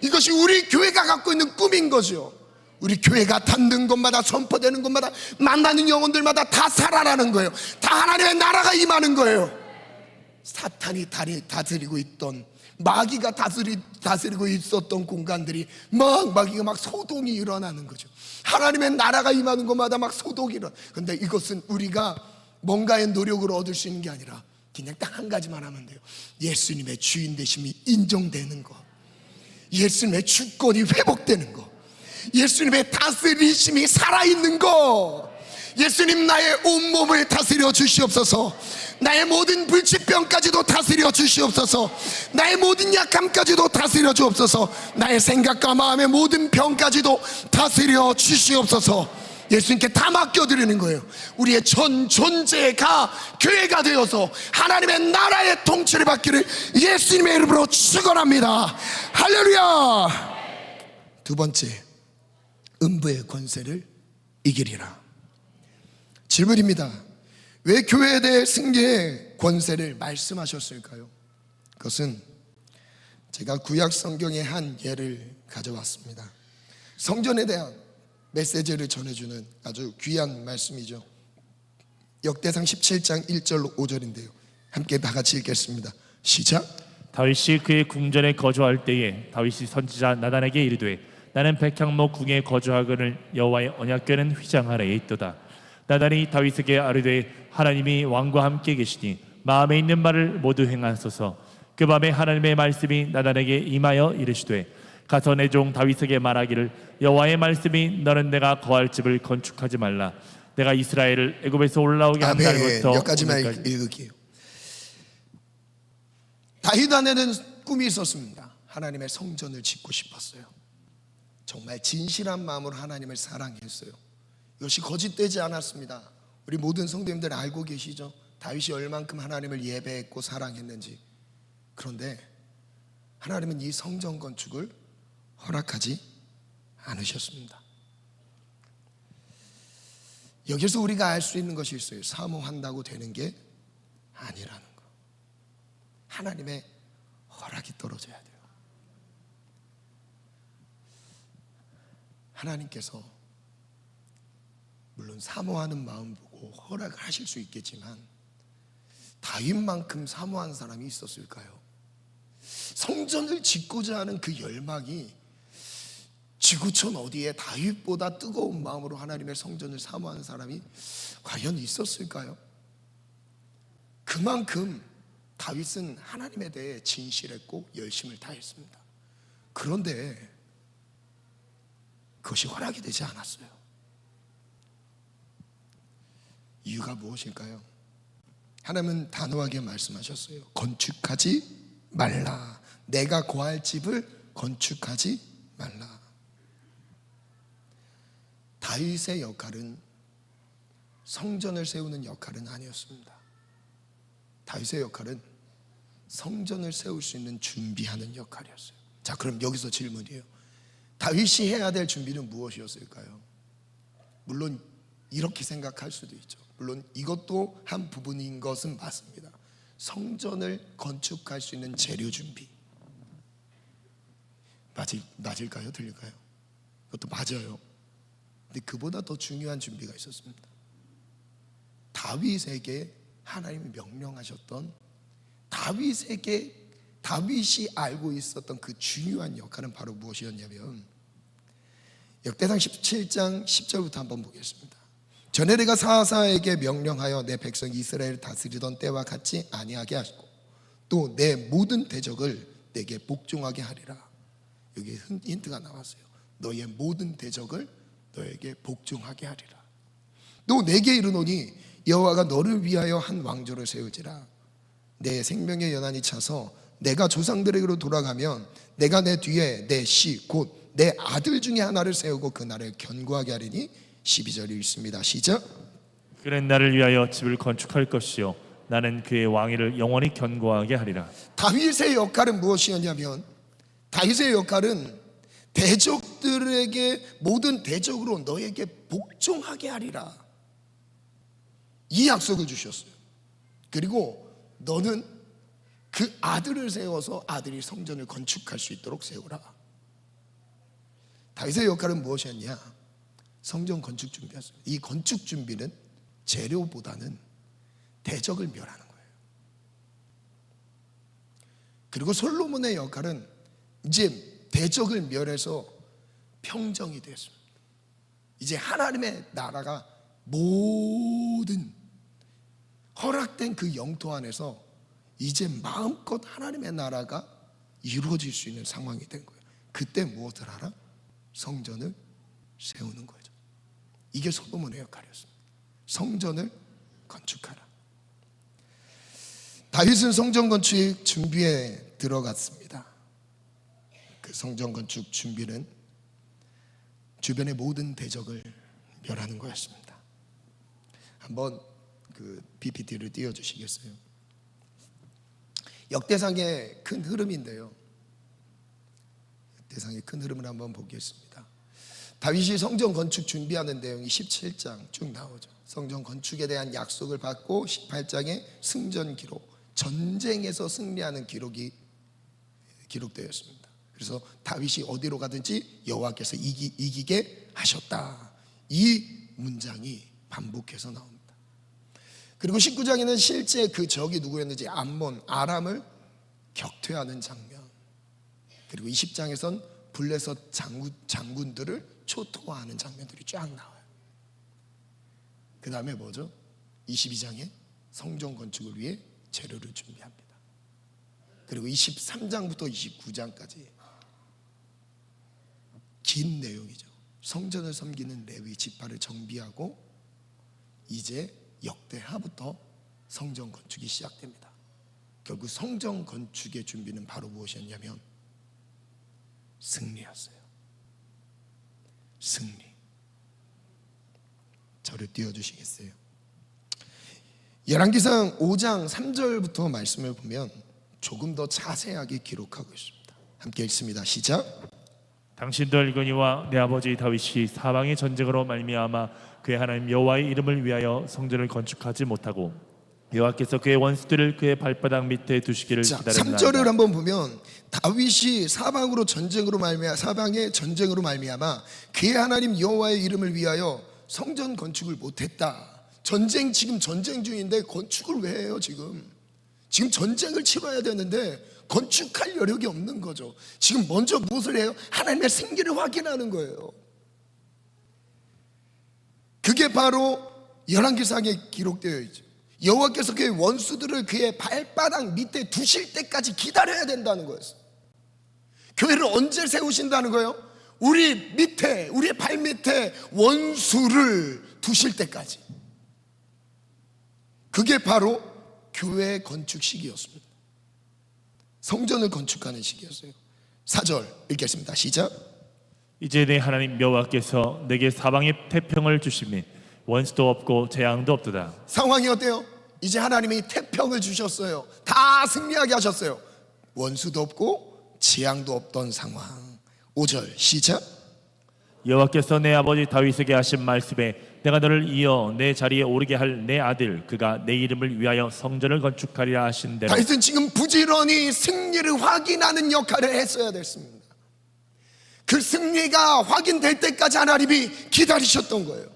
이것이 우리 교회가 갖고 있는 꿈인 거죠. 우리 교회가 닿는 곳마다, 선포되는 곳마다, 만나는 영혼들마다 다 살아나는 거예요. 다 하나님의 나라가 임하는 거예요. 사탄이 다스리고 있던, 마귀가 다스리고 있었던 공간들이 마귀가 막 소동이 일어나는 거죠. 하나님의 나라가 임하는 곳마다 막 소동이 일어나. 근데 이것은 우리가 뭔가의 노력으로 얻을 수 있는 게 아니라 그냥 딱 한 가지만 하면 돼요. 예수님의 주인 되심이 인정되는 것, 예수님의 주권이 회복되는 것, 예수님의 다스리심이 살아있는 것. 예수님, 나의 온몸을 다스려 주시옵소서. 나의 모든 불치병까지도 다스려 주시옵소서. 나의 모든 약함까지도 다스려 주옵소서. 나의 생각과 마음의 모든 병까지도 다스려 주시옵소서. 예수님께 다 맡겨드리는 거예요. 우리의 전 존재가 교회가 되어서 하나님의 나라의 통치를 받기를 예수님의 이름으로 축원합니다. 할렐루야. 두 번째, 음부의 권세를 이기리라. 질문입니다. 왜 교회에 대해 승리의 권세를 말씀하셨을까요? 그것은 제가 구약 성경의 한 예를 가져왔습니다. 성전에 대한 메시지를 전해주는 아주 귀한 말씀이죠. 역대상 17장 1절 5절인데요. 함께 다 같이 읽겠습니다. 시작. 다윗이 그의 궁전에 거주할 때에 다윗이 선지자 나단에게 이르되 나는 백향목 궁에 거주하거늘 여호와의 언약궤는 휘장 아래에 있도다. 나단이 다윗에게 아뢰되 하나님이 왕과 함께 계시니 마음에 있는 말을 모두 행하소서. 그 밤에 하나님의 말씀이 나단에게 임하여 이르시되 가서 내 종 다윗에게 말하기를 여호와의 말씀이 너는 내가 거할 집을 건축하지 말라. 내가 이스라엘을 애굽에서 올라오게 한 아멘. 날부터 여기까지만 오늘까지. 읽을게요. 다윗 안에는 꿈이 있었습니다. 하나님의 성전을 짓고 싶었어요. 정말 진실한 마음으로 하나님을 사랑했어요. 이것이 거짓되지 않았습니다. 우리 모든 성도님들 알고 계시죠? 다윗이 얼만큼 하나님을 예배했고 사랑했는지. 그런데 하나님은 이 성전 건축을 허락하지 않으셨습니다. 여기서 우리가 알 수 있는 것이 있어요. 사모한다고 되는 게 아니라는 거. 하나님의 허락이 떨어져야 돼요. 하나님께서 물론 사모하는 마음 보고 허락을 하실 수 있겠지만 다윗만큼 사모한 사람이 있었을까요? 성전을 짓고자 하는 그 열망이 지구촌 어디에 다윗보다 뜨거운 마음으로 하나님의 성전을 사모하는 사람이 과연 있었을까요? 그만큼 다윗은 하나님에 대해 진실했고 열심을 다했습니다. 그런데 그것이 허락이 되지 않았어요. 이유가 무엇일까요? 하나님은 단호하게 말씀하셨어요. 건축하지 말라. 내가 거할 집을 건축하지 말라. 다윗의 역할은 성전을 세우는 역할은 아니었습니다. 다윗의 역할은 성전을 세울 수 있는 준비하는 역할이었어요. 자, 그럼 여기서 질문이에요. 다윗이 해야 될 준비는 무엇이었을까요? 물론 이렇게 생각할 수도 있죠. 물론 이것도 한 부분인 것은 맞습니다. 성전을 건축할 수 있는 재료 준비. 맞을까요? 틀릴까요? 그것도 맞아요. 근데 그보다 더 중요한 준비가 있었습니다. 다윗에게 하나님이 명령하셨던, 다윗이 알고 있었던 그 중요한 역할은 바로 무엇이었냐면, 역대상 17장 10절부터 한번 보겠습니다. 전에 내가 사사에게 명령하여 내 백성 이스라엘을 다스리던 때와 같이 아니하게 하시고 또 내 모든 대적을 내게 복종하게 하리라. 여기 힌트가 나왔어요. 너의 모든 대적을 너에게 복종하게 하리라. 또 내게 이르노니 여호와가 너를 위하여 한 왕조를 세우지라. 내 생명의 연한이 차서 내가 조상들에게로 돌아가면 내가 내 뒤에 내 씨 곧 내 아들 중에 하나를 세우고 그 나라를 견고하게 하리니. 12절이 있습니다. 시작. 그는 나를 위하여 집을 건축할 것이요 나는 그의 왕위를 영원히 견고하게 하리라. 다윗의 역할은 무엇이었냐면, 다윗의 역할은 대적들에게 모든 대적으로 너에게 복종하게 하리라. 이 약속을 주셨어요. 그리고 너는 그 아들을 세워서 아들이 성전을 건축할 수 있도록 세우라. 다윗의 역할은 무엇이었냐? 성전 건축 준비였습니다. 이 건축 준비는 재료보다는 대적을 멸하는 거예요. 그리고 솔로몬의 역할은 이제 대적을 멸해서 평정이 됐습니다. 이제 하나님의 나라가 모든 허락된 그 영토 안에서 이제 마음껏 하나님의 나라가 이루어질 수 있는 상황이 된 거예요. 그때 무엇을 하라? 성전을 세우는 거죠. 이게 솔로몬의 역할이었습니다. 성전을 건축하라. 다윗은 성전 건축 준비에 들어갔습니다. 그 성전 건축 준비는 주변의 모든 대적을 멸하는 거였습니다. 한번 그 PPT를 띄워주시겠어요? 역대상의 큰 흐름인데요. 역대상의 큰 흐름을 한번 보겠습니다. 다윗이 성전 건축 준비하는 내용이 17장 쭉 나오죠. 성전 건축에 대한 약속을 받고 18장에 승전 기록, 전쟁에서 승리하는 기록이 기록되었습니다. 그래서 다윗이 어디로 가든지 여호와께서 이기게 하셨다. 이 문장이 반복해서 나옵니다. 그리고 19장에는 실제 그 적이 누구였는지 암몬, 아람을 격퇴하는 장면, 그리고 20장에선 블레셋 장군들을 초토화하는 장면들이 쫙 나와요. 그 다음에 뭐죠? 22장에 성전 건축을 위해 재료를 준비합니다. 그리고 23장부터 29장까지 긴 내용이죠. 성전을 섬기는 레위 지파를 정비하고 이제 역대하부터 성전 건축이 시작됩니다. 결국 성전 건축의 준비는 바로 무엇이었냐면 승리였어요. 승리. 저를 띄워주시겠어요? 열왕기상 5장 3절부터 말씀을 보면 조금 더 자세하게 기록하고 있습니다. 함께 읽습니다. 시작. 당신도 알거니와 내 아버지 다윗이 사방의 전쟁으로 말미암아 그의 하나님 여호와의 이름을 위하여 성전을 건축하지 못하고 여호와께서 그의 원수들을 그의 발바닥 밑에 두시기를 기다렸나이다. 3절을 한번 보면 다윗이 사방의 전쟁으로 말미암아 그의 하나님 여호와의 이름을 위하여 성전 건축을 못했다. 지금 전쟁 중인데 건축을 왜 해요? 지금 전쟁을 치러야 되는데 건축할 여력이 없는 거죠. 지금 먼저 무엇을 해요? 하나님의 생기를 확인하는 거예요. 그게 바로 열왕기상에 기록되어 있죠. 여호와께서 그의 원수들을 그의 발바닥 밑에 두실 때까지 기다려야 된다는 거였어요. 교회를 언제 세우신다는 거예요? 우리의 발 밑에 원수를 두실 때까지. 그게 바로 교회 건축 시기였습니다. 성전을 건축하는 시기였어요. 4절 읽겠습니다. 시작. 이제 내 하나님 여호와께서 내게 사방의 태평을 주시니 원수도 없고 재앙도 없도다. 상황이 어때요? 이제 하나님이 태평을 주셨어요. 다 승리하게 하셨어요. 원수도 없고 재앙도 없던 상황. 5절 시작. 여호와께서 내 아버지 다윗에게 하신 말씀에 내가 너를 이어 내 자리에 오르게 할 내 아들 그가 내 이름을 위하여 성전을 건축하리라 하신 대로. 다윗은 지금 부지런히 승리를 확인하는 역할을 했어야 됐습니다. 그 승리가 확인될 때까지 하나님이 기다리셨던 거예요.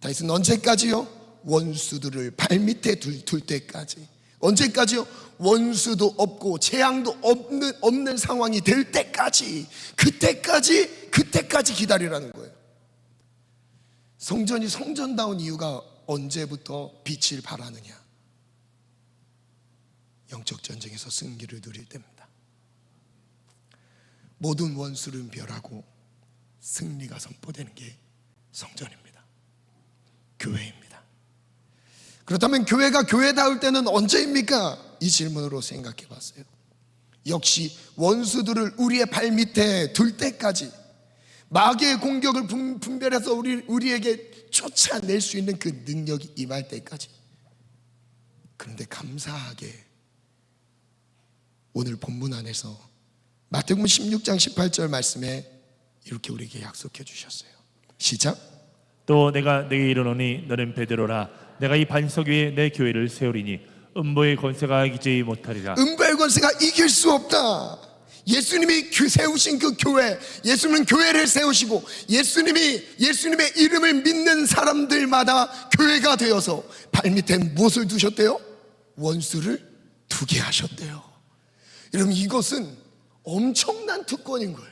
다윗은 언제까지요? 원수들을 발밑에 둘 때까지. 언제까지요? 원수도 없고 재앙도 없는 상황이 될 때까지. 그때까지 기다리라는 거예요. 성전이 성전다운 이유가 언제부터 빛을 발하느냐? 영적 전쟁에서 승리를 누릴 때입니다. 모든 원수를 멸하고 승리가 선포되는 게 성전입니다. 교회입니다. 그렇다면 교회가 교회다울 때는 언제입니까? 이 질문으로 생각해 봤어요. 역시 원수들을 우리의 발 밑에 둘 때까지, 마귀의 공격을 분별해서 우리에게 쫓아낼 수 있는 그 능력이 임할 때까지. 그런데 감사하게 오늘 본문 안에서 마태복음 16장 18절 말씀에 이렇게 우리에게 약속해 주셨어요. 시작. 또 내가 내게 이르노니 너는 베드로라 내가 이 반석 위에 내 교회를 세우리니 음부의 권세가 이기지 못하리라. 음부의 권세가 이길 수 없다. 예수님이 세우신 그 교회, 예수님은 교회를 세우시고 예수님의 이름을 믿는 사람들마다 교회가 되어서 발밑에 무엇을 두셨대요? 원수를 두게 하셨대요. 여러분, 이것은 엄청난 특권인 거예요.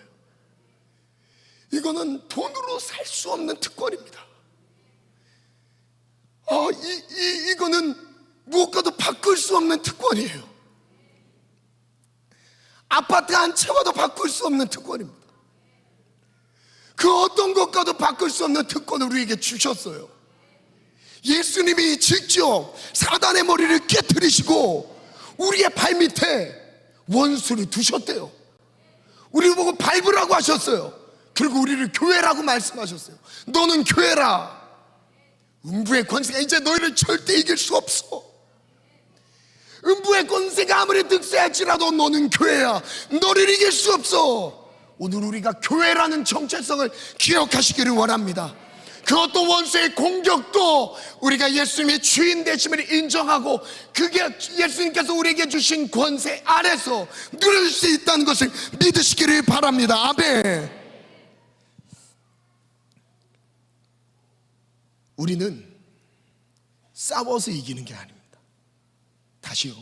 이거는 돈으로 살 수 없는 특권입니다. 이거는 무엇과도 바꿀 수 없는 특권이에요. 아파트 한 채와도 바꿀 수 없는 특권입니다. 그 어떤 것과도 바꿀 수 없는 특권을 우리에게 주셨어요. 예수님이 직접 사단의 머리를 깨트리시고 우리의 발밑에 원수를 두셨대요. 우리를 보고 밟으라고 하셨어요. 그리고 우리를 교회라고 말씀하셨어요. 너는 교회라. 음부의 권세가 이제 너희를 절대 이길 수 없어. 음부의 권세가 아무리 득세할지라도 너는 교회야. 너를 이길 수 없어. 오늘 우리가 교회라는 정체성을 기억하시기를 원합니다. 그것도 원수의 공격도 우리가 예수님의 주인 되심을 인정하고 그게 예수님께서 우리에게 주신 권세 아래서 누릴 수 있다는 것을 믿으시기를 바랍니다. 아멘. 우리는 싸워서 이기는 게 아닙니다. 다시요.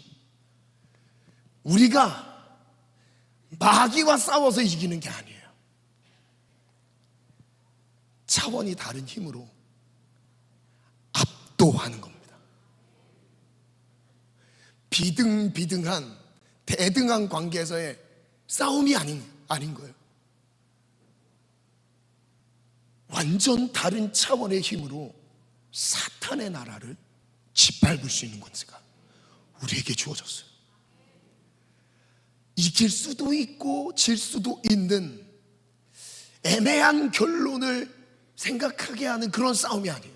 우리가 마귀와 싸워서 이기는 게 아니에요. 차원이 다른 힘으로 압도하는 겁니다. 비등비등한 대등한 관계에서의 싸움이 아닌 거예요. 완전 다른 차원의 힘으로 사탄의 나라를 짓밟을 수 있는 권세가 우리에게 주어졌어요. 이길 수도 있고 질 수도 있는 애매한 결론을 생각하게 하는 그런 싸움이 아니에요.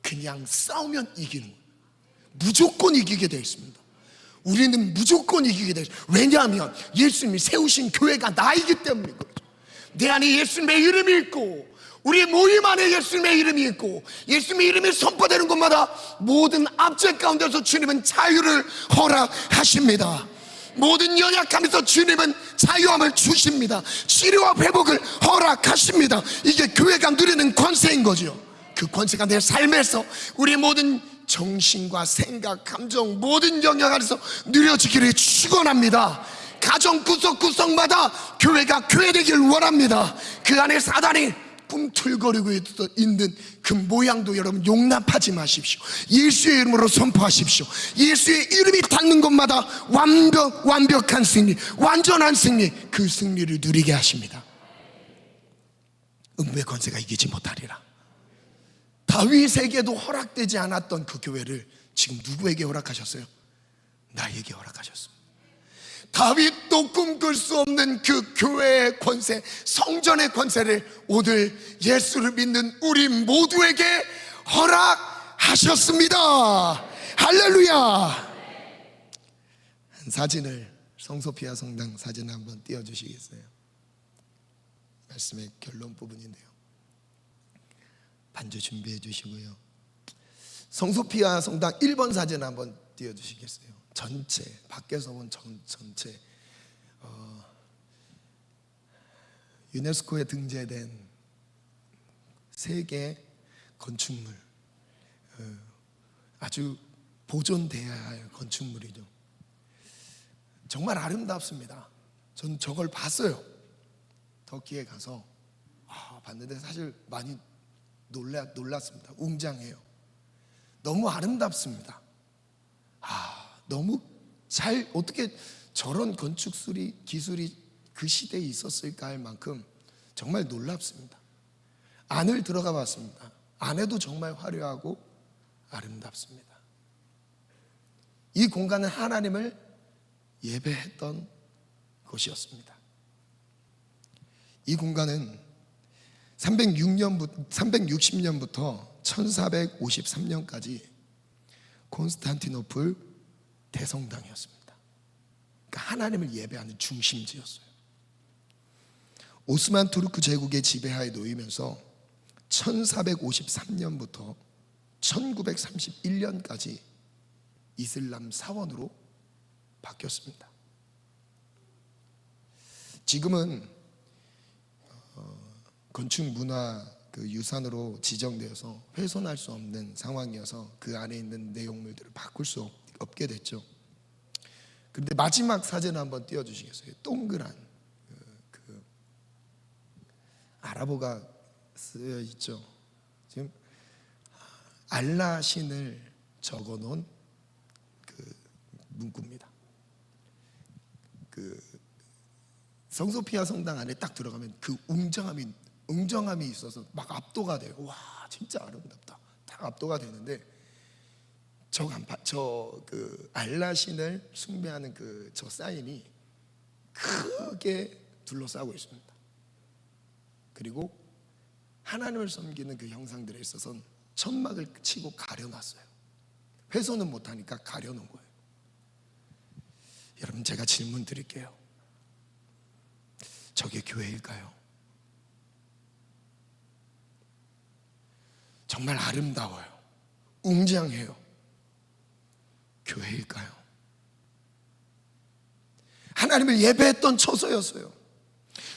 그냥 싸우면 이기는 거예요. 무조건 이기게 되어 있습니다. 우리는 무조건 이기게 되어 있어요. 왜냐하면 예수님이 세우신 교회가 나이기 때문인 거죠. 내 안에 예수님의 이름이 있고 우리 모임 안에 예수님의 이름이 있고 예수님의 이름이 선포되는 곳마다 모든 압제 가운데서 주님은 자유를 허락하십니다. 모든 연약함에서 주님은 자유함을 주십니다. 치료와 회복을 허락하십니다. 이게 교회가 누리는 권세인 거죠. 그 권세가 내 삶에서 우리 모든 정신과 생각, 감정 모든 영역 안에서 누려지기를 축원합니다. 가정 구석구석마다 교회가 교회되길 원합니다. 그 안에 사단이 꿈틀거리고 있는 그 모양도 여러분 용납하지 마십시오. 예수의 이름으로 선포하십시오. 예수의 이름이 닿는 곳마다 완벽한 승리, 완전한 승리, 그 승리를 누리게 하십니다. 음부의 권세가 이기지 못하리라. 다윗에게도 허락되지 않았던 그 교회를 지금 누구에게 허락하셨어요? 나에게 허락하셨습니다. 다윗도 꿈꿀 수 없는 그 교회의 권세, 성전의 권세를 오늘 예수를 믿는 우리 모두에게 허락하셨습니다. 할렐루야. 한 사진을, 성소피아 성당 사진 한번 띄워주시겠어요? 말씀의 결론 부분인데요. 반주 준비해 주시고요. 성소피아 성당 1번 사진 한번 띄워주시겠어요? 전체, 밖에서 본 전체 유네스코에 등재된 세계 건축물, 아주 보존돼야 할 건축물이죠. 정말 아름답습니다. 전 저걸 봤어요. 터키에 가서 봤는데 사실 많이 놀랐습니다. 웅장해요. 너무 아름답습니다. 너무 어떻게 저런 건축 기술이 그 시대에 있었을까 할 만큼 정말 놀랍습니다. 안을 들어가 봤습니다. 안에도 정말 화려하고 아름답습니다. 이 공간은 하나님을 예배했던 곳이었습니다. 이 공간은 360년부터 1453년까지 콘스탄티노플 대성당이었습니다. 그러니까 하나님을 예배하는 중심지였어요. 오스만 투르크 제국의 지배하에 놓이면서 1453년부터 1931년까지 이슬람 사원으로 바뀌었습니다. 지금은 건축 문화 유산으로 지정되어서 훼손할 수 없는 상황이어서 그 안에 있는 내용물들을 바꿀 수 없게 됐죠. 그런데 마지막 사진 한번 띄워주시겠어요? 동그란 그 아랍어가 쓰여 있죠. 지금 알라 신을 적어놓은 그 문구입니다. 그 성소피아 성당 안에 딱 들어가면 그 웅장함이 있어서 막 압도가 돼요. 와, 진짜 아름답다. 딱 압도가 되는데 그 알라 신을 숭배하는 저 사인이 크게 둘러싸고 있습니다. 그리고 하나님을 섬기는 그 형상들에 있어서는 천막을 치고 가려놨어요. 훼손은 못하니까 가려놓은 거예요. 여러분, 제가 질문 드릴게요. 저게 교회일까요? 정말 아름다워요. 웅장해요. 교회일까요? 하나님을 예배했던 처소였어요.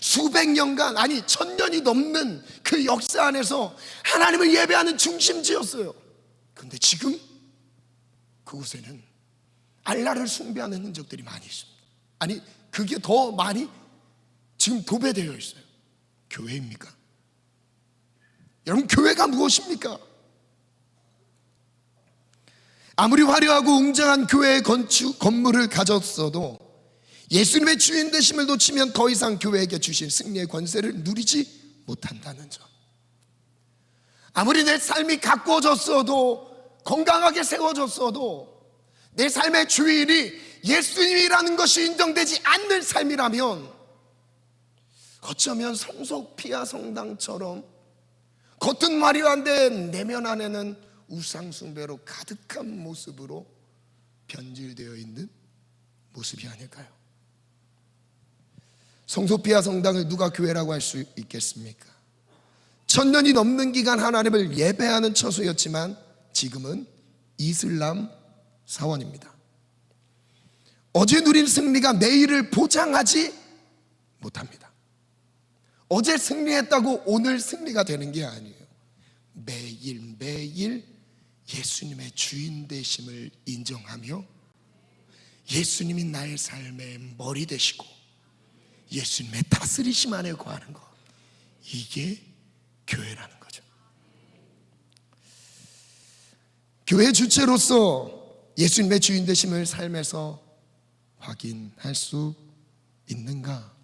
수백 년간, 아니 1000년이 넘는 그 역사 안에서 하나님을 예배하는 중심지였어요. 그런데 지금 그곳에는 알라를 숭배하는 흔적들이 많이 있습니다. 아니, 그게 더 많이 지금 도배되어 있어요. 교회입니까? 여러분, 교회가 무엇입니까? 아무리 화려하고 웅장한 교회 건물을 가졌어도 예수님의 주인 되심을 놓치면 더 이상 교회에게 주신 승리의 권세를 누리지 못한다는 점. 아무리 내 삶이 가꾸어졌어도, 건강하게 세워졌어도 내 삶의 주인이 예수님이라는 것이 인정되지 않는 삶이라면 어쩌면 성소피아 성당처럼 겉은 화려한데 내면 안에는 우상숭배로 가득한 모습으로 변질되어 있는 모습이 아닐까요? 성소피아 성당을 누가 교회라고 할 수 있겠습니까? 1000년이 넘는 기간 하나님을 예배하는 처소였지만 지금은 이슬람 사원입니다. 어제 누린 승리가 내일을 보장하지 못합니다. 어제 승리했다고 오늘 승리가 되는 게 아니에요. 매일매일 예수님의 주인 되심을 인정하며 예수님이 나의 삶의 머리 되시고 예수님의 다스리심 안에 거하는 것, 이게 교회라는 거죠. 교회 주체로서 예수님의 주인 되심을 삶에서 확인할 수 있는가?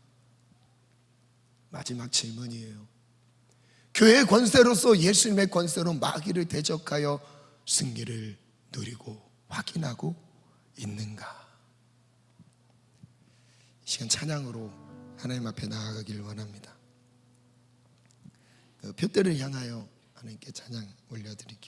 마지막 질문이에요. 교회의 권세로서 예수님의 권세로 마귀를 대적하여 승리를 누리고 확인하고 있는가? 이 시간 찬양으로 하나님 앞에 나아가길 원합니다. 그 표대를 향하여 하나님께 찬양 올려드릴게요.